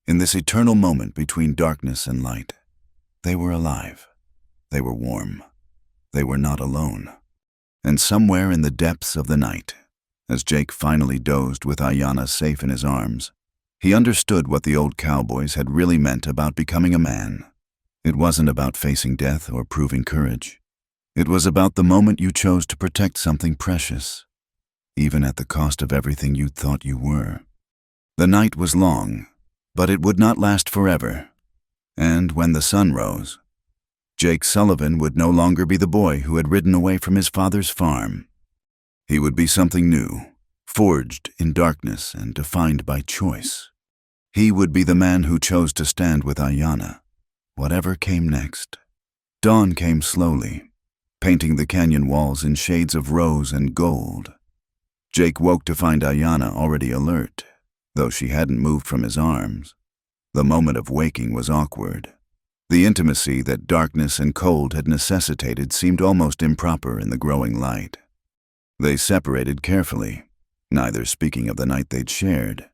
in this eternal moment between darkness and light, they were alive. They were warm. They were not alone. And somewhere in the depths of the night, as Jake finally dozed with Ayanna safe in his arms, he understood what the old cowboys had really meant about becoming a man. It wasn't about facing death or proving courage. It was about the moment you chose to protect something precious, even at the cost of everything you thought you were. The night was long, but it would not last forever. And when the sun rose, Jake Sullivan would no longer be the boy who had ridden away from his father's farm. He would be something new, forged in darkness and defined by choice. He would be the man who chose to stand with Ayanna, whatever came next. Dawn came slowly, painting the canyon walls in shades of rose and gold. Jake woke to find Ayanna already alert, though she hadn't moved from his arms. The moment of waking was awkward. The intimacy that darkness and cold had necessitated seemed almost improper in the growing light. They separated carefully, neither speaking of the night they'd shared,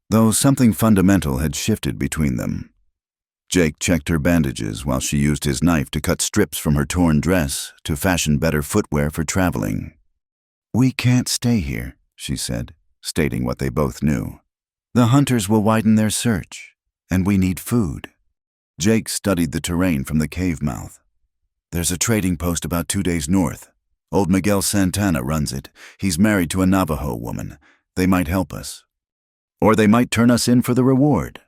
though something fundamental had shifted between them. Jake checked her bandages while she used his knife to cut strips from her torn dress to fashion better footwear for traveling. "We can't stay here," she said, stating what they both knew. "The hunters will widen their search, and we need food." Jake studied the terrain from the cave mouth. "There's a trading post about 2 days north. Old Miguel Santana runs it. He's married to a Navajo woman. They might help us. Or they might turn us in for the reward."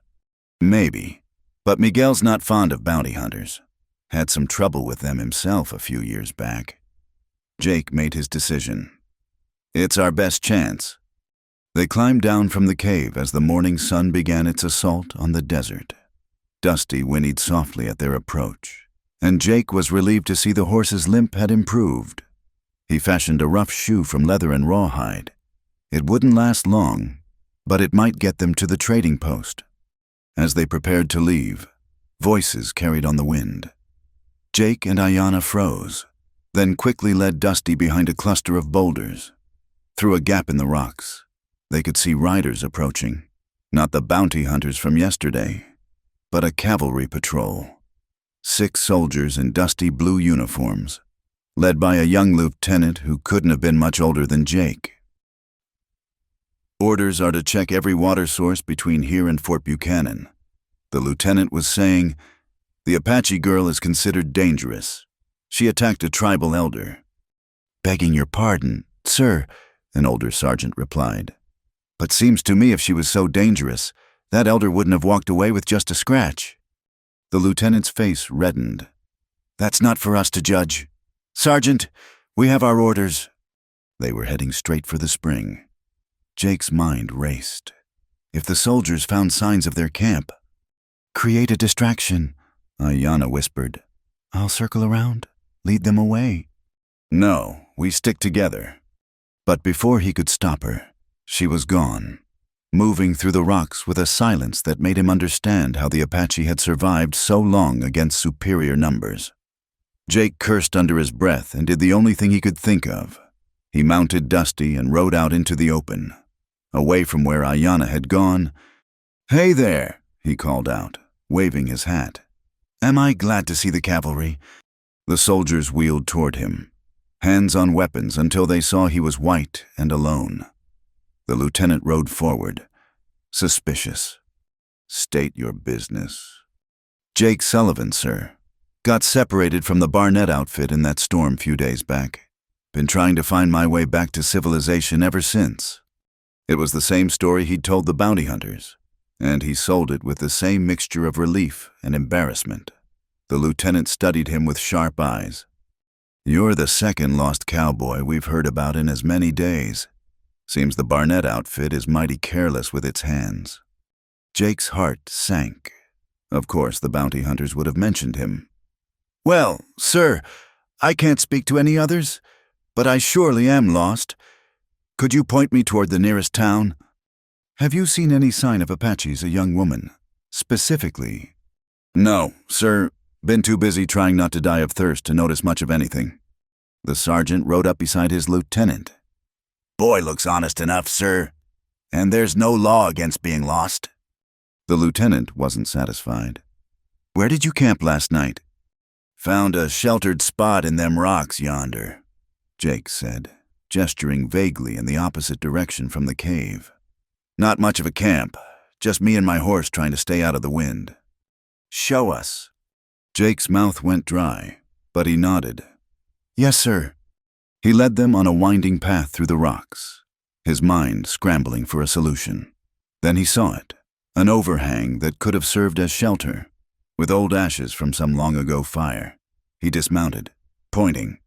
"Maybe. But Miguel's not fond of bounty hunters. Had some trouble with them himself a few years back." Jake made his decision. "It's our best chance." They climbed down from the cave as the morning sun began its assault on the desert. Dusty whinnied softly at their approach, and Jake was relieved to see the horse's limp had improved. He fashioned a rough shoe from leather and rawhide. It wouldn't last long, but it might get them to the trading post. As they prepared to leave, voices carried on the wind. Jake and Ayanna froze, then quickly led Dusty behind a cluster of boulders. Through a gap in the rocks, they could see riders approaching, not the bounty hunters from yesterday, but a cavalry patrol. 6 soldiers in dusty blue uniforms, led by a young lieutenant who couldn't have been much older than Jake. "Orders are to check every water source between here and Fort Buchanan," the lieutenant was saying. "The Apache girl is considered dangerous. She attacked a tribal elder." "Begging your pardon, sir," an older sergeant replied. "But seems to me if she was so dangerous, that elder wouldn't have walked away with just a scratch." The lieutenant's face reddened. "That's not for us to judge. Sergeant, we have our orders." They were heading straight for the spring. Jake's mind raced. If the soldiers found signs of their camp— "Create a distraction," Ayanna whispered. "I'll circle around, lead them away." "No, we stick together." But before he could stop her, she was gone, moving through the rocks with a silence that made him understand how the Apache had survived so long against superior numbers. Jake cursed under his breath and did the only thing he could think of. He mounted Dusty and rode out into the open, away from where Ayanna had gone. "Hey there," he called out, waving his hat. "Am I glad to see the cavalry?" The soldiers wheeled toward him, hands on weapons until they saw he was white and alone. The lieutenant rode forward, suspicious. "State your business." "Jake Sullivan, sir. Got separated from the Barnett outfit in that storm few days back. Been trying to find my way back to civilization ever since." It was the same story he'd told the bounty hunters, and he sold it with the same mixture of relief and embarrassment. The lieutenant studied him with sharp eyes. "You're the second lost cowboy we've heard about in as many days. Seems the Barnett outfit is mighty careless with its hands." Jake's heart sank. Of course, the bounty hunters would have mentioned him. "Well, sir, I can't speak to any others, but I surely am lost. Could you point me toward the nearest town?" "Have you seen any sign of Apaches, a young woman, specifically?" "No, sir. Been too busy trying not to die of thirst to notice much of anything." The sergeant rode up beside his lieutenant. "Boy looks honest enough, sir. And there's no law against being lost." The lieutenant wasn't satisfied. "Where did you camp last night?" "Found a sheltered spot in them rocks yonder," Jake said, gesturing vaguely in the opposite direction from the cave. "Not much of a camp, just me and my horse trying to stay out of the wind." "Show us." Jake's mouth went dry, but he nodded. "Yes, sir." He led them on a winding path through the rocks, his mind scrambling for a solution. Then he saw it, an overhang that could have served as shelter, with old ashes from some long-ago fire. He dismounted, pointing.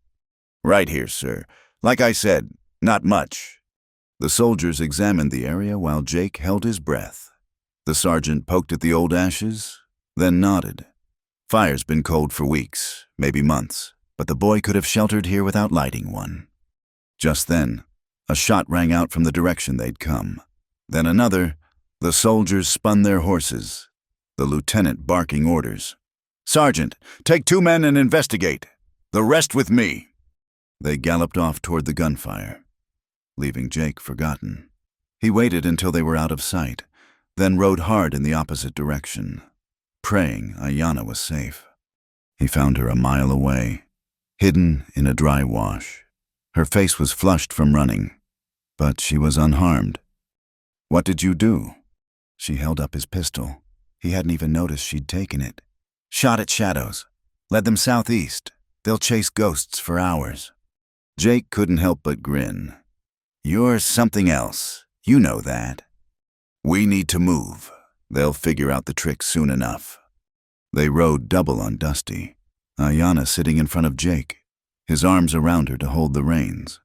"Right here, sir. Like I said, not much." The soldiers examined the area while Jake held his breath. The sergeant poked at the old ashes, then nodded. "Fire's been cold for weeks, maybe months, but the boy could have sheltered here without lighting one." Just then, a shot rang out from the direction they'd come. Then another. The soldiers spun their horses, the lieutenant barking orders. Sergeant, take 2 men and investigate. The rest with me. They galloped off toward the gunfire, leaving Jake forgotten. He waited until they were out of sight, then rode hard in the opposite direction, praying Ayanna was safe. He found her a mile away, hidden in a dry wash. Her face was flushed from running, but she was unharmed. "What did you do?" She held up his pistol. He hadn't even noticed she'd taken it. "Shot at shadows. Led them southeast. They'll chase ghosts for hours." Jake couldn't help but grin. "You're something else. You know that. We need to move. They'll figure out the trick soon enough." They rode double on Dusty, Ayanna sitting in front of Jake, his arms around her to hold the reins.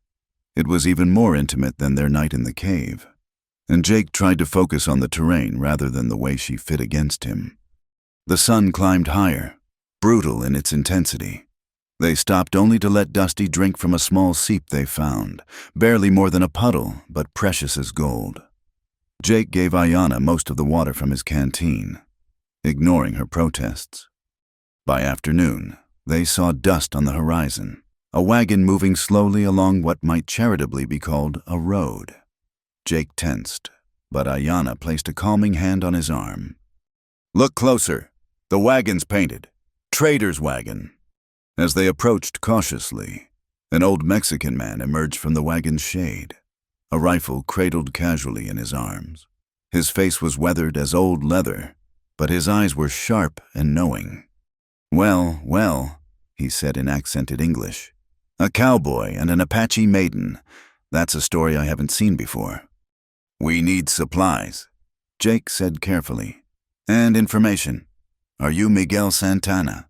It was even more intimate than their night in the cave, and Jake tried to focus on the terrain rather than the way she fit against him. The sun climbed higher, brutal in its intensity. They stopped only to let Dusty drink from a small seep they found, barely more than a puddle, but precious as gold. Jake gave Ayanna most of the water from his canteen, ignoring her protests. By afternoon, they saw dust on the horizon, a wagon moving slowly along what might charitably be called a road. Jake tensed, but Ayanna placed a calming hand on his arm. "Look closer. The wagon's painted. Trader's wagon." As they approached cautiously, an old Mexican man emerged from the wagon's shade, a rifle cradled casually in his arms. His face was weathered as old leather, but his eyes were sharp and knowing. "Well, well," he said in accented English. "A cowboy and an Apache maiden. That's a story I haven't seen before." "We need supplies," Jake said carefully. "And information. Are you Miguel Santana?"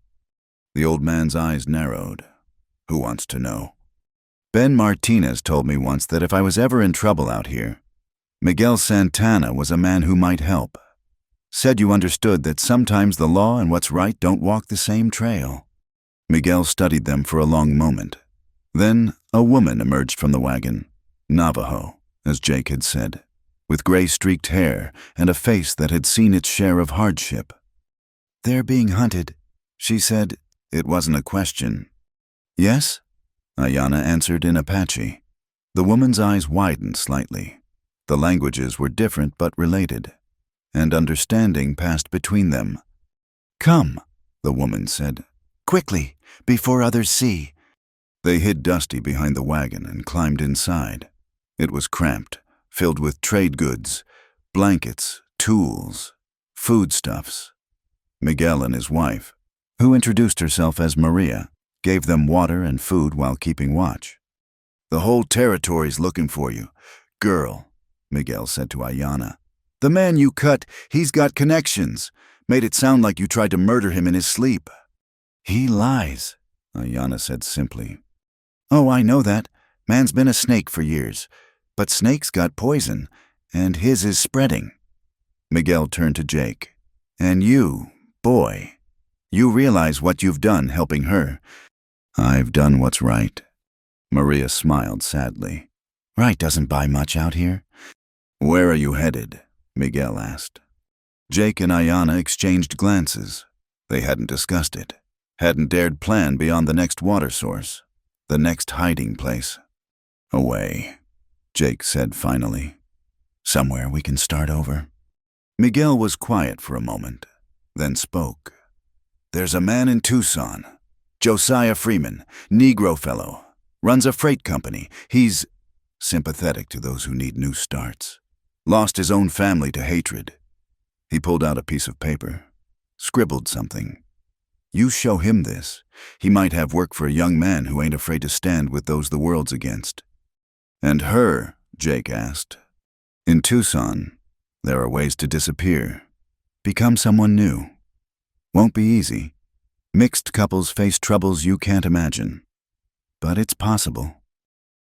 The old man's eyes narrowed. "Who wants to know?" "Ben Martinez told me once that if I was ever in trouble out here, Miguel Santana was a man who might help. Said you understood that sometimes the law and what's right don't walk the same trail." Miguel studied them for a long moment. Then a woman emerged from the wagon, Navajo, as Jake had said, with gray-streaked hair and a face that had seen its share of hardship. "They're being hunted," she said. It wasn't a question. "Yes?" Ayanna answered in Apache. The woman's eyes widened slightly. The languages were different but related, and understanding passed between them. "Come," the woman said. "Quickly, before others see." They hid Dusty behind the wagon and climbed inside. It was cramped, filled with trade goods, blankets, tools, foodstuffs. Miguel and his wife, who introduced herself as Maria, gave them water and food while keeping watch. "The whole territory's looking for you. Girl," Miguel said to Ayanna. "The man you cut, he's got connections. Made it sound like you tried to murder him in his sleep." "He lies," Ayanna said simply. "Oh, I know that. Man's been a snake for years. But snakes got poison, and his is spreading." Miguel turned to Jake. "And you, boy, you realize what you've done helping her." "I've done what's right." Maria smiled sadly. "Right doesn't buy much out here." "Where are you headed?" Miguel asked. Jake and Ayanna exchanged glances. They hadn't discussed it, hadn't dared plan beyond the next water source, the next hiding place. "Away," Jake said finally. "Somewhere we can start over." Miguel was quiet for a moment, then spoke. "There's a man in Tucson, Josiah Freeman, Negro fellow, runs a freight company. He's sympathetic to those who need new starts. Lost his own family to hatred." He pulled out a piece of paper, scribbled something. "You show him this. He might have work for a young man who ain't afraid to stand with those the world's against." "And her?" Jake asked. "In Tucson, there are ways to disappear, become someone new. Won't be easy. Mixed couples face troubles you can't imagine. But it's possible."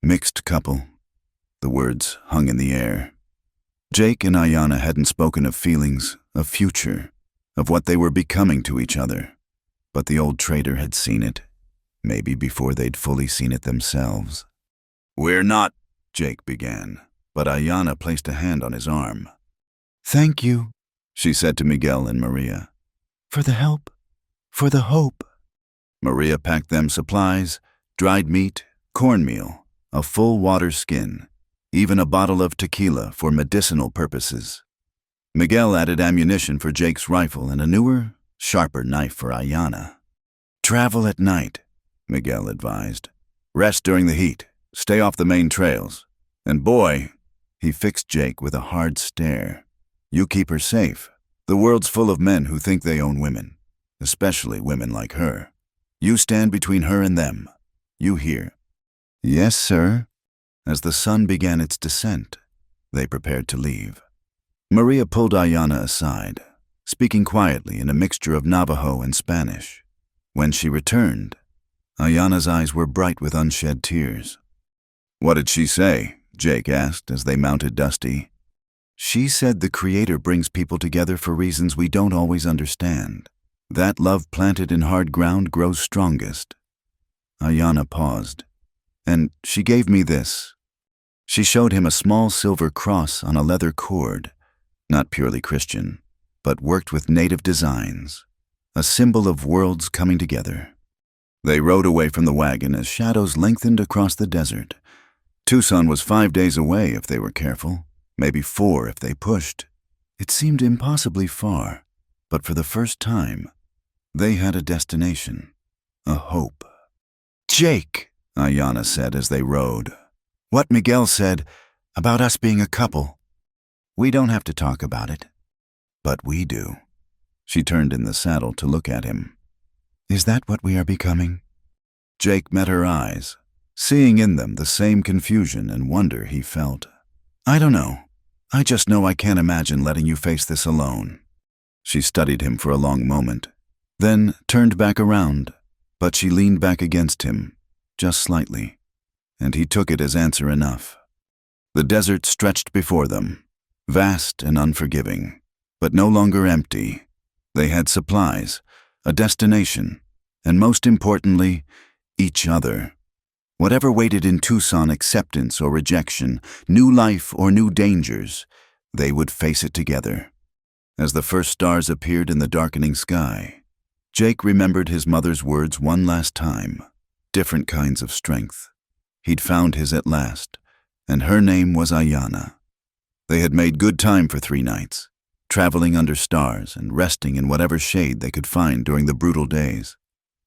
Mixed couple. The words hung in the air. Jake and Ayanna hadn't spoken of feelings, of future, of what they were becoming to each other. But the old trader had seen it, maybe before they'd fully seen it themselves. "We're not," Jake began, but Ayanna placed a hand on his arm. "Thank you," she said to Miguel and Maria. "For the help, For the hope. Maria packed them supplies, dried meat, cornmeal, a full water skin, even a bottle of tequila for medicinal purposes. Miguel added ammunition for Jake's rifle and a newer, sharper knife for Ayanna. Travel at night, Miguel advised. Rest during the heat, stay off the main trails. And boy, he fixed Jake with a hard stare. You keep her safe. The world's full of men who think they own women, especially women like her. You stand between her and them. You hear? Yes, sir. As the sun began its descent, they prepared to leave. Maria pulled Ayanna aside, speaking quietly in a mixture of Navajo and Spanish. When she returned, Ayanna's eyes were bright with unshed tears. What did she say? Jake asked as they mounted Dusty. She said the Creator brings people together for reasons we don't always understand. That love planted in hard ground grows strongest. Ayanna paused. And she gave me this. She showed him a small silver cross on a leather cord, not purely Christian, but worked with native designs, a symbol of worlds coming together. They rode away from the wagon as shadows lengthened across the desert. Tucson was 5 days away if they were careful, maybe 4 if they pushed. It seemed impossibly far, but for the first time, they had a destination, a hope. Jake, Ayanna said as they rode. What Miguel said about us being a couple. We don't have to talk about it, but we do. She turned in the saddle to look at him. Is that what we are becoming? Jake met her eyes, seeing in them the same confusion and wonder he felt. I don't know. I just know I can't imagine letting you face this alone. She studied him for a long moment, then turned back around, but she leaned back against him, just slightly, and he took it as answer enough. The desert stretched before them, vast and unforgiving, but no longer empty. They had supplies, a destination, and most importantly, each other. Whatever waited in Tucson, acceptance or rejection, new life or new dangers, they would face it together. As the first stars appeared in the darkening sky, Jake remembered his mother's words one last time. Different kinds of strength. He'd found his at last, and her name was Ayanna. They had made good time for 3 nights, traveling under stars and resting in whatever shade they could find during the brutal days.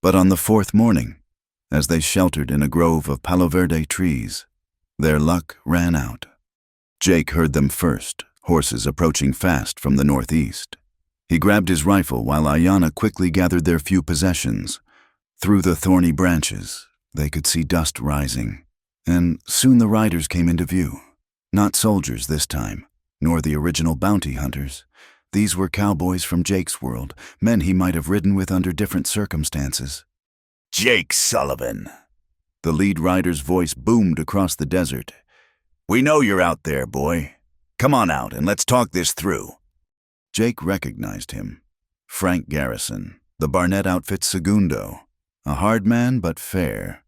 But on the 4th morning, as they sheltered in a grove of Palo Verde trees, their luck ran out. Jake heard them first, horses approaching fast from the northeast. He grabbed his rifle while Ayanna quickly gathered their few possessions. Through the thorny branches, they could see dust rising, and soon the riders came into view. Not soldiers this time, nor the original bounty hunters. These were cowboys from Jake's world, men he might have ridden with under different circumstances. Jake Sullivan. The lead rider's voice boomed across the desert. We know you're out there, boy. Come on out and let's talk this through. Jake recognized him. Frank Garrison, the Barnett outfit's segundo. A hard man but fair.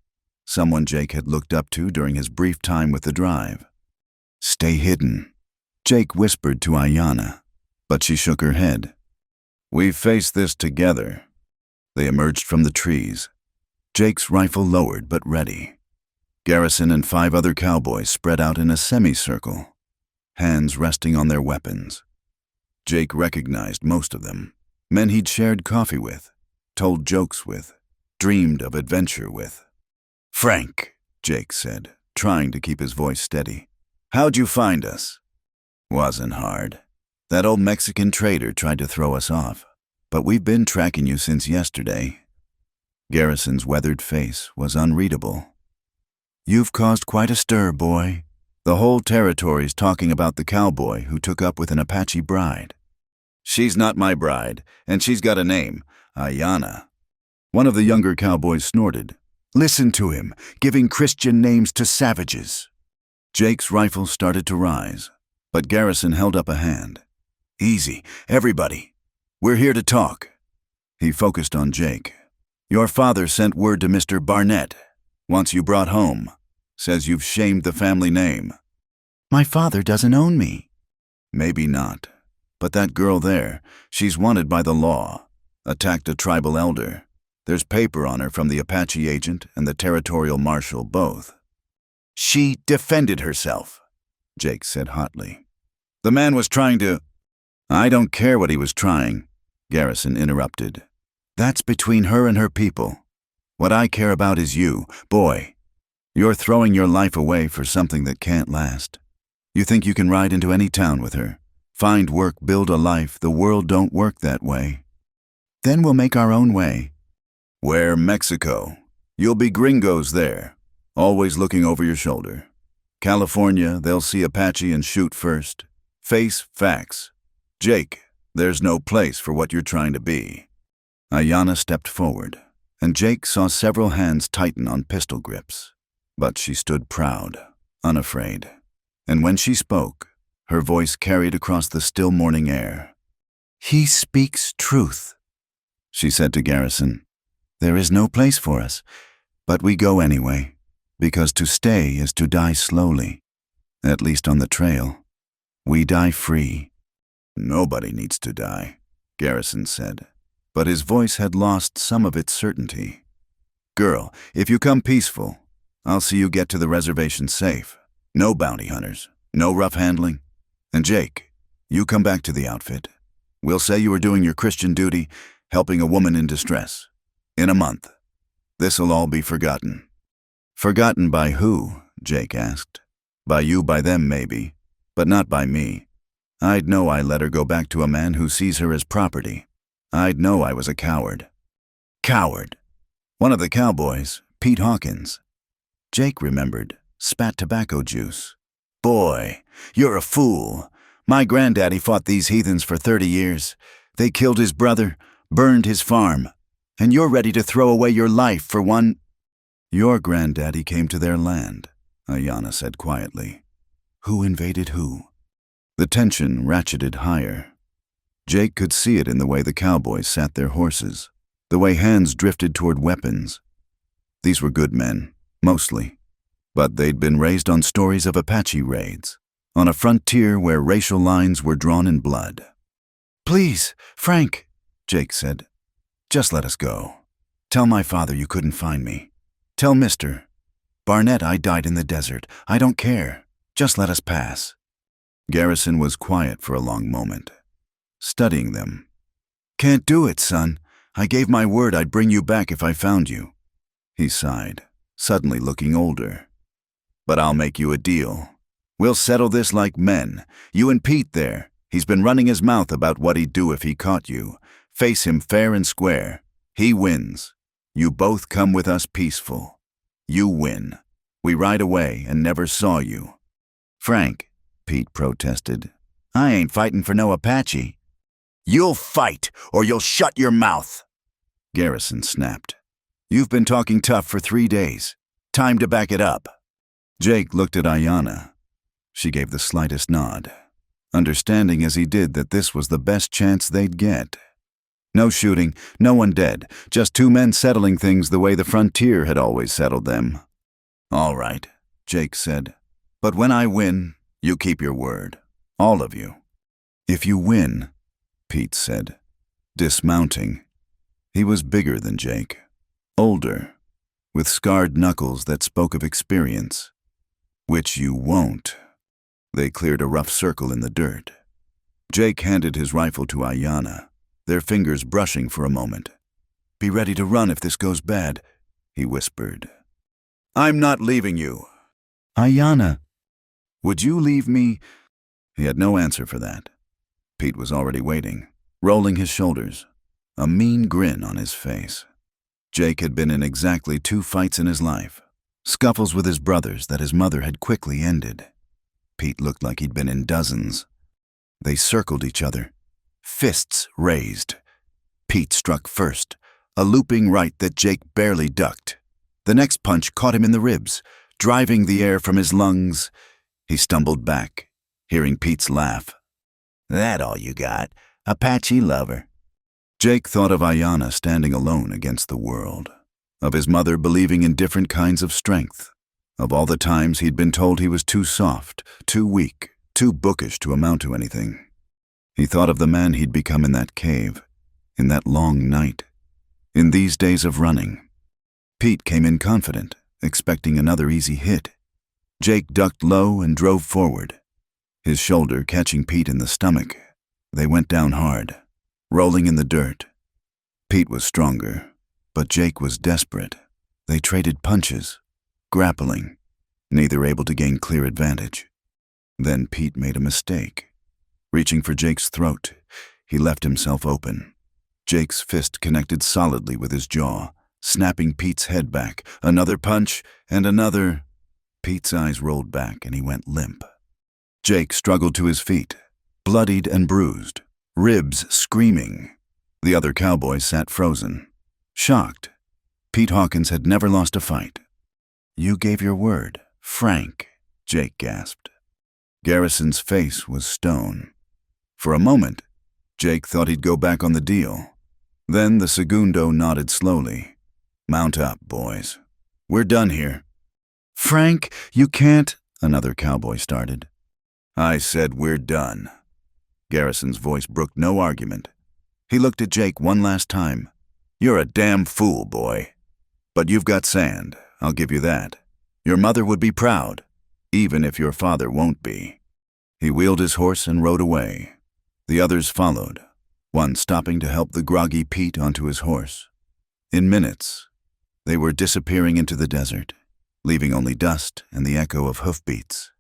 Someone Jake had looked up to during his brief time with the drive. Stay hidden, Jake whispered to Ayanna, but she shook her head. We've faced this together. They emerged from the trees. Jake's rifle lowered but ready. Garrison and 5 other cowboys spread out in a semicircle, hands resting on their weapons. Jake recognized most of them, men he'd shared coffee with, told jokes with, dreamed of adventure with. Frank, Jake said, trying to keep his voice steady. How'd you find us? Wasn't hard. That old Mexican trader tried to throw us off, but we've been tracking you since yesterday. Garrison's weathered face was unreadable. You've caused quite a stir, boy. The whole territory's talking about the cowboy who took up with an Apache bride. She's not my bride, and she's got a name, Ayanna. One of the younger cowboys snorted. Listen to him, giving Christian names to savages. Jake's rifle started to rise, but Garrison held up a hand. Easy, everybody. We're here to talk. He focused on Jake. Your father sent word to Mr. Barnett. Wants you brought home. Says you've shamed the family name. My father doesn't own me. Maybe not. But that girl there, she's wanted by the law. Attacked a tribal elder. There's paper on her from the Apache agent and the territorial marshal both. She defended herself, Jake said hotly. The man was trying to— I don't care what he was trying, Garrison interrupted. That's between her and her people. What I care about is you, boy. You're throwing your life away for something that can't last. You think you can ride into any town with her, find work, build a life. The world don't work that way. Then we'll make our own way. Where? Mexico. You'll be gringos there, always looking over your shoulder. California, they'll see Apache and shoot first. Face facts. Jake, there's no place for what you're trying to be. Ayanna stepped forward, and Jake saw several hands tighten on pistol grips. But she stood proud, unafraid. And when she spoke, her voice carried across the still morning air. He speaks truth, she said to Garrison. There is no place for us, but we go anyway, because to stay is to die slowly, at least on the trail. We die free. Nobody needs to die, Garrison said, but his voice had lost some of its certainty. Girl, if you come peaceful, I'll see you get to the reservation safe. No bounty hunters, no rough handling. And Jake, you come back to the outfit. We'll say you were doing your Christian duty, helping a woman in distress. In a month. This'll all be forgotten. Forgotten by who? Jake asked. By you, by them, maybe, but not by me. I'd know I let her go back to a man who sees her as property. I'd know I was a coward. Coward. One of the cowboys, Pete Hawkins. Jake remembered, spat tobacco juice. Boy, you're a fool. My granddaddy fought these heathens for 30 years. They killed his brother, burned his farm. And you're ready to throw away your life for one— Your granddaddy came to their land, Ayanna said quietly. Who invaded who? The tension ratcheted higher. Jake could see it in the way the cowboys sat their horses, the way hands drifted toward weapons. These were good men, mostly, but they'd been raised on stories of Apache raids, on a frontier where racial lines were drawn in blood. Please, Frank, Jake said. Just let us go. Tell my father you couldn't find me. Tell Mr. Barnett I died in the desert. I don't care. Just let us pass. Garrison was quiet for a long moment, studying them. Can't do it, son. I gave my word I'd bring you back if I found you. He sighed, suddenly looking older. But I'll make you a deal. We'll settle this like men. You and Pete there. He's been running his mouth about what he'd do if he caught you. Face him fair and square. He wins. You both come with us peaceful. You win. We ride away and never saw you. Frank, Pete protested. I ain't fighting for no Apache. You'll fight, or you'll shut your mouth. Garrison snapped. You've been talking tough for 3 days. Time to back it up. Jake looked at Ayanna. She gave the slightest nod, understanding as he did that this was the best chance they'd get. No shooting, no one dead, just 2 men settling things the way the frontier had always settled them. All right, Jake said. But when I win, you keep your word. All of you. If you win, Pete said, dismounting. He was bigger than Jake, older, with scarred knuckles that spoke of experience. Which you won't. They cleared a rough circle in the dirt. Jake handed his rifle to Ayanna, their fingers brushing for a moment. Be ready to run if this goes bad, he whispered. I'm not leaving you. Ayanna. Would you leave me? He had no answer for that. Pete was already waiting, rolling his shoulders, a mean grin on his face. Jake had been in exactly 2 fights in his life, scuffles with his brothers that his mother had quickly ended. Pete looked like he'd been in dozens. They circled each other, fists raised. Pete struck first, a looping right that Jake barely ducked. The next punch caught him in the ribs, driving the air from his lungs. He stumbled back, hearing Pete's laugh. That all you got? Apache lover. Jake thought of Ayanna standing alone against the world, of his mother believing in different kinds of strength, of all the times he'd been told he was too soft, too weak, too bookish to amount to anything. He thought of the man he'd become in that cave, in that long night, in these days of running. Pete came in confident, expecting another easy hit. Jake ducked low and drove forward, his shoulder catching Pete in the stomach. They went down hard, rolling in the dirt. Pete was stronger, but Jake was desperate. They traded punches, grappling, neither able to gain clear advantage. Then Pete made a mistake. Reaching for Jake's throat, he left himself open. Jake's fist connected solidly with his jaw, snapping Pete's head back. Another punch, and another. Pete's eyes rolled back and he went limp. Jake struggled to his feet, bloodied and bruised, ribs screaming. The other cowboy sat frozen, shocked. Pete Hawkins had never lost a fight. "You gave your word, Frank," Jake gasped. Garrison's face was stone. For a moment, Jake thought he'd go back on the deal. Then the segundo nodded slowly. "Mount up, boys. We're done here." "Frank, you can't," another cowboy started. "I said we're done." Garrison's voice brooked no argument. He looked at Jake one last time. "You're a damn fool, boy. But you've got sand, I'll give you that. Your mother would be proud, even if your father won't be." He wheeled his horse and rode away. The others followed, one stopping to help the groggy Pete onto his horse. In minutes, they were disappearing into the desert, leaving only dust and the echo of hoofbeats.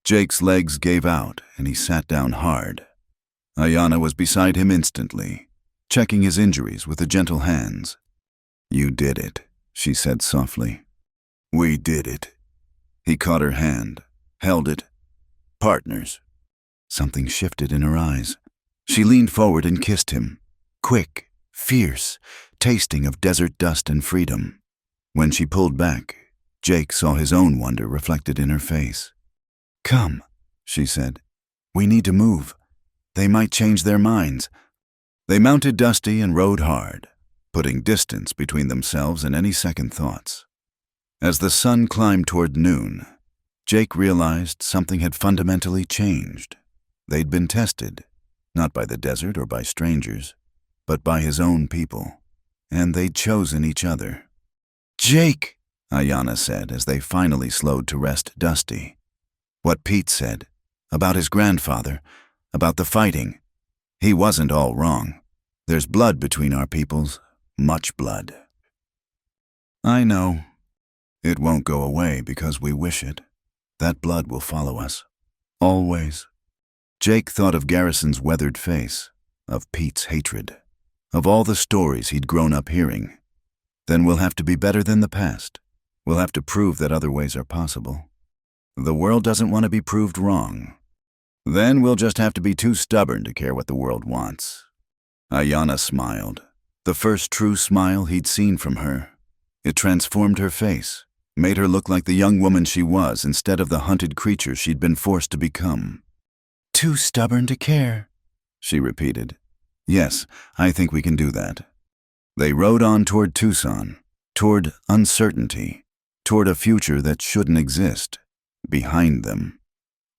Jake's legs gave out and he sat down hard. Ayanna was beside him instantly, checking his injuries with the gentle hands. "You did it," she said softly. "We did it." He caught her hand, held it. "Partners." Something shifted in her eyes. She leaned forward and kissed him, quick, fierce, tasting of desert dust and freedom. When she pulled back, Jake saw his own wonder reflected in her face. "Come," she said. "We need to move. They might change their minds." They mounted Dusty and rode hard, putting distance between themselves and any second thoughts. As the sun climbed toward noon, Jake realized something had fundamentally changed. They'd been tested, not by the desert or by strangers, but by his own people, and they'd chosen each other. "Jake," Ayanna said as they finally slowed to rest Dusty. What Pete said, about his grandfather, about the fighting, he wasn't all wrong. There's blood between our peoples, much blood. "I know. It won't go away because we wish it. That blood will follow us. Always." Jake thought of Garrison's weathered face, of Pete's hatred, of all the stories he'd grown up hearing. Then we'll have to be better than the past. We'll have to prove that other ways are possible. The world doesn't want to be proved wrong. Then we'll just have to be too stubborn to care what the world wants. Ayanna smiled, the first true smile he'd seen from her. It transformed her face, made her look like the young woman she was instead of the hunted creature she'd been forced to become. "Too stubborn to care," she repeated. "Yes, I think we can do that." They rode on toward Tucson, toward uncertainty, toward a future that shouldn't exist, behind them.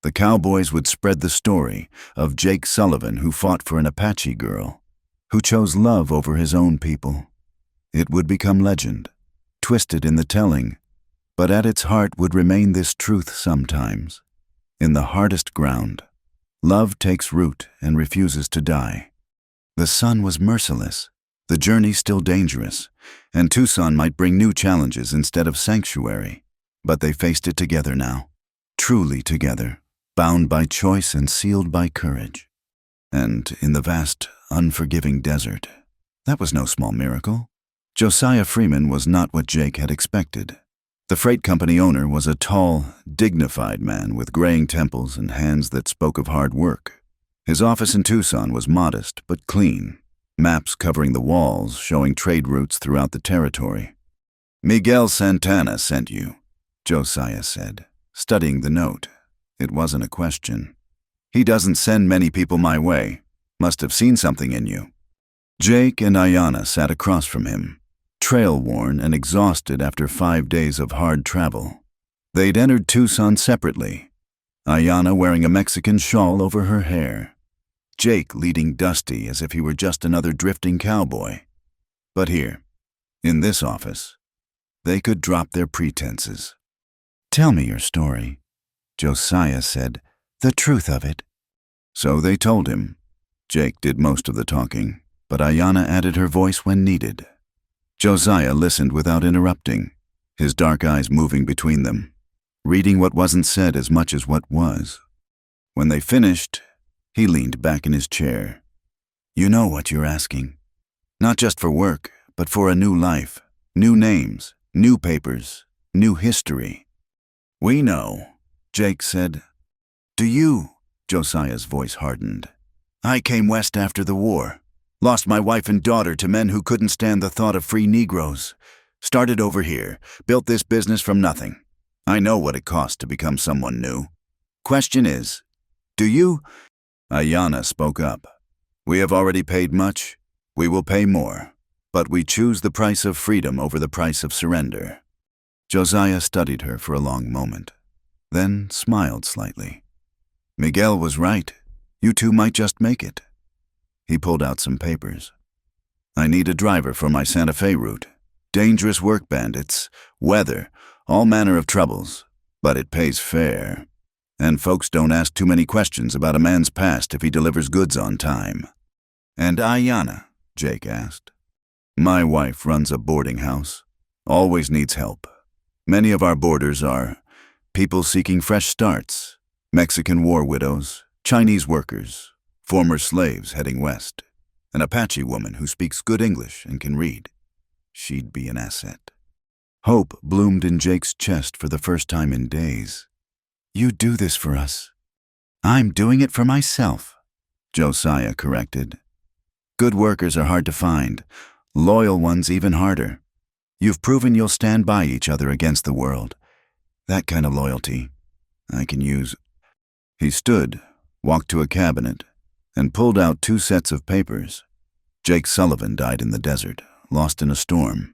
The cowboys would spread the story of Jake Sullivan who fought for an Apache girl, who chose love over his own people. It would become legend, twisted in the telling, but at its heart would remain this truth sometimes. In the hardest ground, love takes root and refuses to die. The sun was merciless, the journey still dangerous, and Tucson might bring new challenges instead of sanctuary, but they faced it together now, truly together, bound by choice and sealed by courage. And in the vast, unforgiving desert, that was no small miracle. Josiah Freeman was not what Jake had expected. The freight company owner was a tall, dignified man with graying temples and hands that spoke of hard work. His office in Tucson was modest but clean, maps covering the walls showing trade routes throughout the territory. "Miguel Santana sent you," Josiah said, studying the note. It wasn't a question. "He doesn't send many people my way. Must have seen something in you." Jake and Ayanna sat across from him, trail-worn and exhausted after 5 days of hard travel. They'd entered Tucson separately, Ayanna wearing a Mexican shawl over her hair. Jake leading Dusty as if he were just another drifting cowboy. But here, in this office, they could drop their pretenses. "Tell me your story," Josiah said, "the truth of it." So they told him. Jake did most of the talking, but Ayanna added her voice when needed. Josiah listened without interrupting, his dark eyes moving between them, reading what wasn't said as much as what was. When they finished, he leaned back in his chair. "You know what you're asking. Not just for work, but for a new life, new names, new papers, new history." "We know," Jake said. "Do you?" Josiah's voice hardened. "I came west after the war. Lost my wife and daughter to men who couldn't stand the thought of free Negroes. Started over here, built this business from nothing. I know what it costs to become someone new. Question is, do you?" Ayanna spoke up. "We have already paid much. We will pay more. But we choose the price of freedom over the price of surrender." Josiah studied her for a long moment, then smiled slightly. "Miguel was right. You two might just make it." He pulled out some papers. "I need a driver for my Santa Fe route. Dangerous work bandits, weather, all manner of troubles. But it pays fair. And folks don't ask too many questions about a man's past if he delivers goods on time." "And Ayanna?" Jake asked. "My wife runs a boarding house. Always needs help. Many of our boarders are people seeking fresh starts, Mexican war widows, Chinese workers, former slaves heading west, an Apache woman who speaks good English and can read. She'd be an asset." Hope bloomed in Jake's chest for the first time in days. "You do this for us." "I'm doing it for myself," Josiah corrected. "Good workers are hard to find, loyal ones even harder. You've proven you'll stand by each other against the world. That kind of loyalty I can use." He stood, walked to a cabinet, and pulled out 2 sets of papers. Jake Sullivan died in the desert, lost in a storm.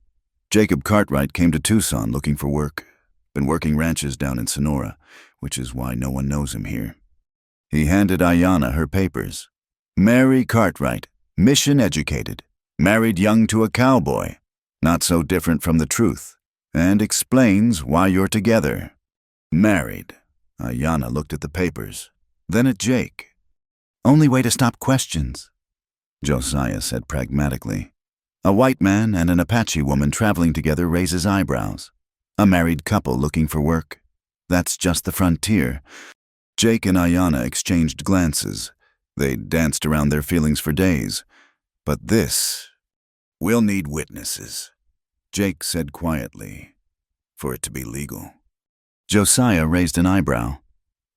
Jacob Cartwright came to Tucson looking for work. Been working ranches down in Sonora, which is why no one knows him here. He handed Ayanna her papers. "Mary Cartwright, mission educated, married young to a cowboy, not so different from the truth, and explains why you're together." "Married." Ayanna looked at the papers, then at Jake. "Only way to stop questions," Josiah said pragmatically. "A white man and an Apache woman traveling together raises eyebrows. A married couple looking for work. That's just the frontier." Jake and Ayanna exchanged glances. They'd danced around their feelings for days. But this, "We'll need witnesses," Jake said quietly, "for it to be legal." Josiah raised an eyebrow.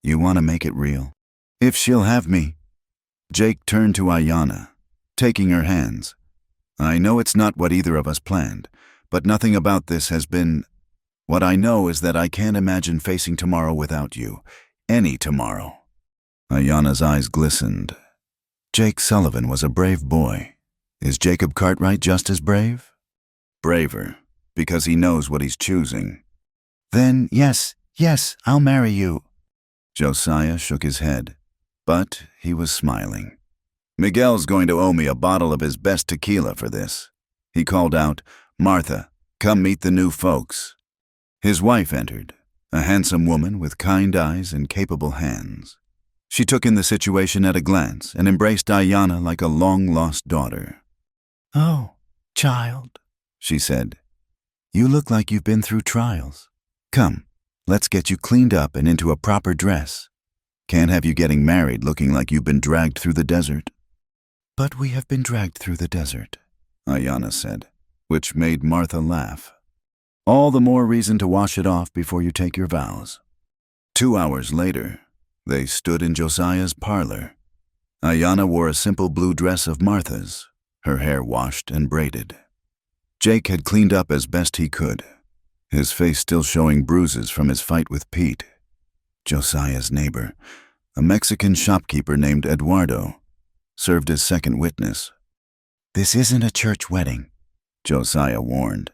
"You want to make it real?" "If she'll have me." Jake turned to Ayanna, taking her hands. "I know it's not what either of us planned, but nothing about this has been. What I know is that I can't imagine facing tomorrow without you. Any tomorrow." Ayanna's eyes glistened. Jake Sullivan was a brave boy. Is Jacob Cartwright just as brave? Braver, because he knows what he's choosing. "Then, yes, I'll marry you." Josiah shook his head, but he was smiling. "Miguel's going to owe me a bottle of his best tequila for this." He called out, "Martha, come meet the new folks." His wife entered, a handsome woman with kind eyes and capable hands. She took in the situation at a glance and embraced Ayanna like a long-lost daughter. "Oh, child," she said, "you look like you've been through trials. Come, let's get you cleaned up and into a proper dress. Can't have you getting married looking like you've been dragged through the desert." "But we have been dragged through the desert," Ayanna said, which made Martha laugh. "All the more reason to wash it off before you take your vows." 2 hours later, they stood in Josiah's parlor. Ayanna wore a simple blue dress of Martha's, her hair washed and braided. Jake had cleaned up as best he could, his face still showing bruises from his fight with Pete. Josiah's neighbor, a Mexican shopkeeper named Eduardo, served as second witness. "This isn't a church wedding," Josiah warned.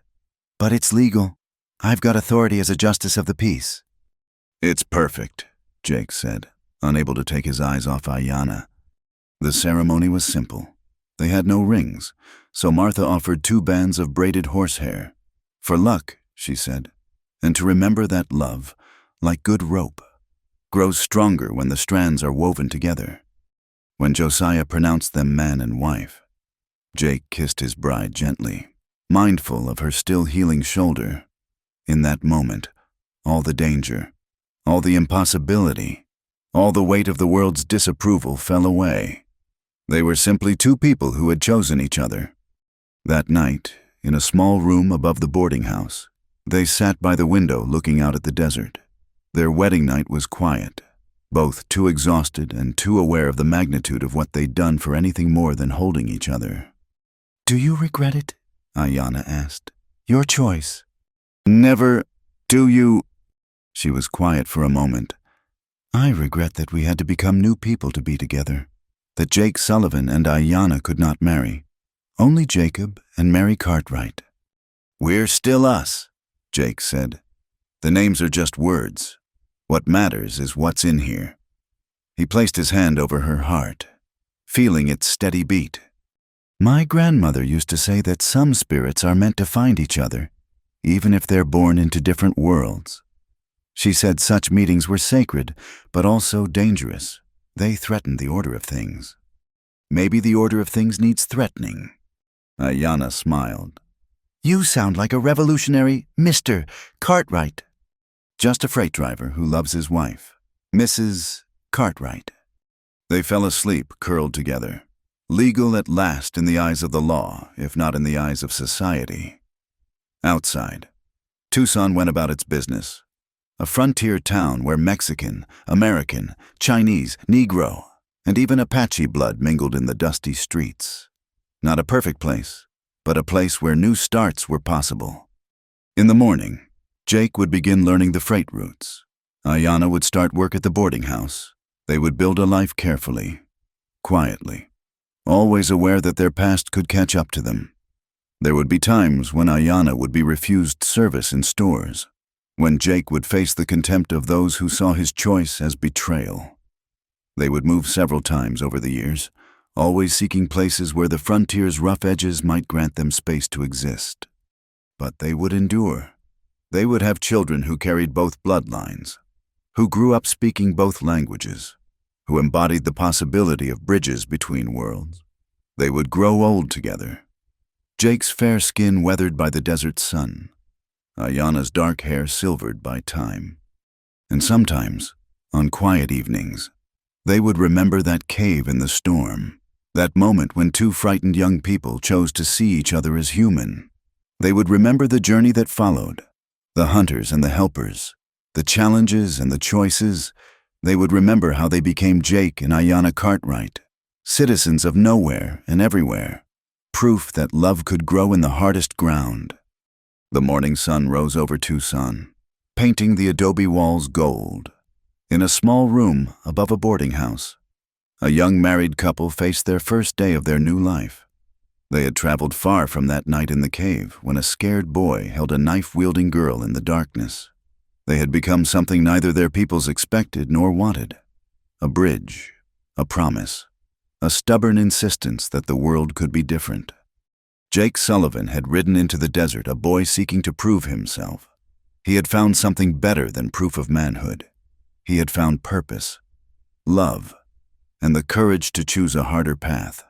"But it's legal. I've got authority as a justice of the peace." "It's perfect," Jake said, unable to take his eyes off Ayanna. The ceremony was simple. They had no rings, so Martha offered 2 bands of braided horsehair. For luck, she said, and to remember that love, like good rope, grows stronger when the strands are woven together. When Josiah pronounced them man and wife, Jake kissed his bride gently, mindful of her still healing shoulder. In that moment, all the danger, all the impossibility, all the weight of the world's disapproval fell away. They were simply 2 people who had chosen each other. That night, in a small room above the boarding house, they sat by the window looking out at the desert. Their wedding night was quiet, both too exhausted and too aware of the magnitude of what they'd done for anything more than holding each other. "Do you regret it?" Ayanna asked. "Your choice." "Never. Do you?" She was quiet for a moment. "I regret that we had to become new people to be together. That Jake Sullivan and Ayanna could not marry. Only Jacob and Mary Cartwright." "We're still us," Jake said. "The names are just words. What matters is what's in here." He placed his hand over her heart, feeling its steady beat. "My grandmother used to say that some spirits are meant to find each other, even if they're born into different worlds. She said such meetings were sacred, but also dangerous. They threatened the order of things." "Maybe the order of things needs threatening." Ayanna smiled. "You sound like a revolutionary Mr. Cartwright." "Just a freight driver who loves his wife, Mrs. Cartwright." They fell asleep, curled together. Legal at last in the eyes of the law, if not in the eyes of society. Outside, Tucson went about its business. A frontier town where Mexican, American, Chinese, Negro, and even Apache blood mingled in the dusty streets. Not a perfect place, but a place where new starts were possible. In the morning, Jake would begin learning the freight routes. Ayanna would start work at the boarding house. They would build a life carefully, quietly, always aware that their past could catch up to them. There would be times when Ayanna would be refused service in stores, when Jake would face the contempt of those who saw his choice as betrayal. They would move several times over the years, always seeking places where the frontier's rough edges might grant them space to exist. But they would endure. They would have children who carried both bloodlines, who grew up speaking both languages, who embodied the possibility of bridges between worlds. They would grow old together. Jake's fair skin weathered by the desert sun, Ayanna's dark hair silvered by time. And sometimes, on quiet evenings, they would remember that cave in the storm, that moment when 2 frightened young people chose to see each other as human. They would remember the journey that followed, the hunters and the helpers, the challenges and the choices. They would remember how they became Jake and Ayanna Cartwright, citizens of nowhere and everywhere, proof that love could grow in the hardest ground. The morning sun rose over Tucson, painting the adobe walls gold. In a small room above a boarding house, a young married couple faced their first day of their new life. They had traveled far from that night in the cave when a scared boy held a knife-wielding girl in the darkness. They had become something neither their peoples expected nor wanted. A bridge, a promise, a stubborn insistence that the world could be different. Jake Sullivan had ridden into the desert, a boy seeking to prove himself. He had found something better than proof of manhood. He had found purpose, love, and the courage to choose a harder path.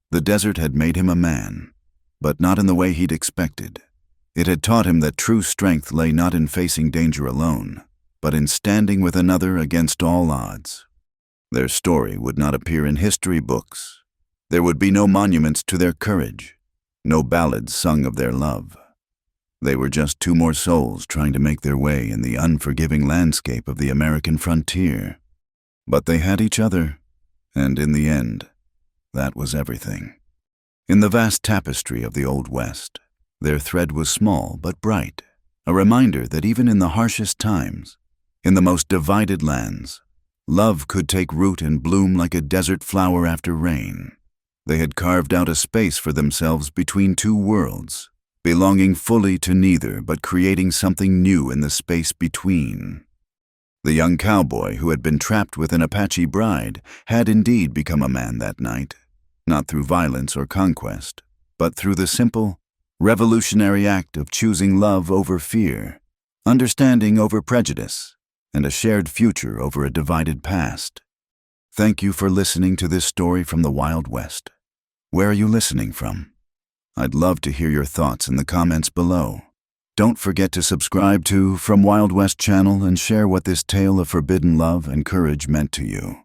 The desert had made him a man, but not in the way he'd expected. It had taught him that true strength lay not in facing danger alone, but in standing with another against all odds. Their story would not appear in history books. There would be no monuments to their courage, no ballads sung of their love. They were just 2 more souls trying to make their way in the unforgiving landscape of the American frontier. But they had each other, and in the end, that was everything. In the vast tapestry of the Old West, their thread was small but bright, a reminder that even in the harshest times, in the most divided lands, love could take root and bloom like a desert flower after rain. They had carved out a space for themselves between 2 worlds, belonging fully to neither but creating something new in the space between. The young cowboy who had been trapped with an Apache bride had indeed become a man that night, not through violence or conquest, but through the simple, revolutionary act of choosing love over fear, understanding over prejudice, and a shared future over a divided past. Thank you for listening to this story from the Wild West. Where are you listening from? I'd love to hear your thoughts in the comments below. Don't forget to subscribe to From Wild West channel and share what this tale of forbidden love and courage meant to you.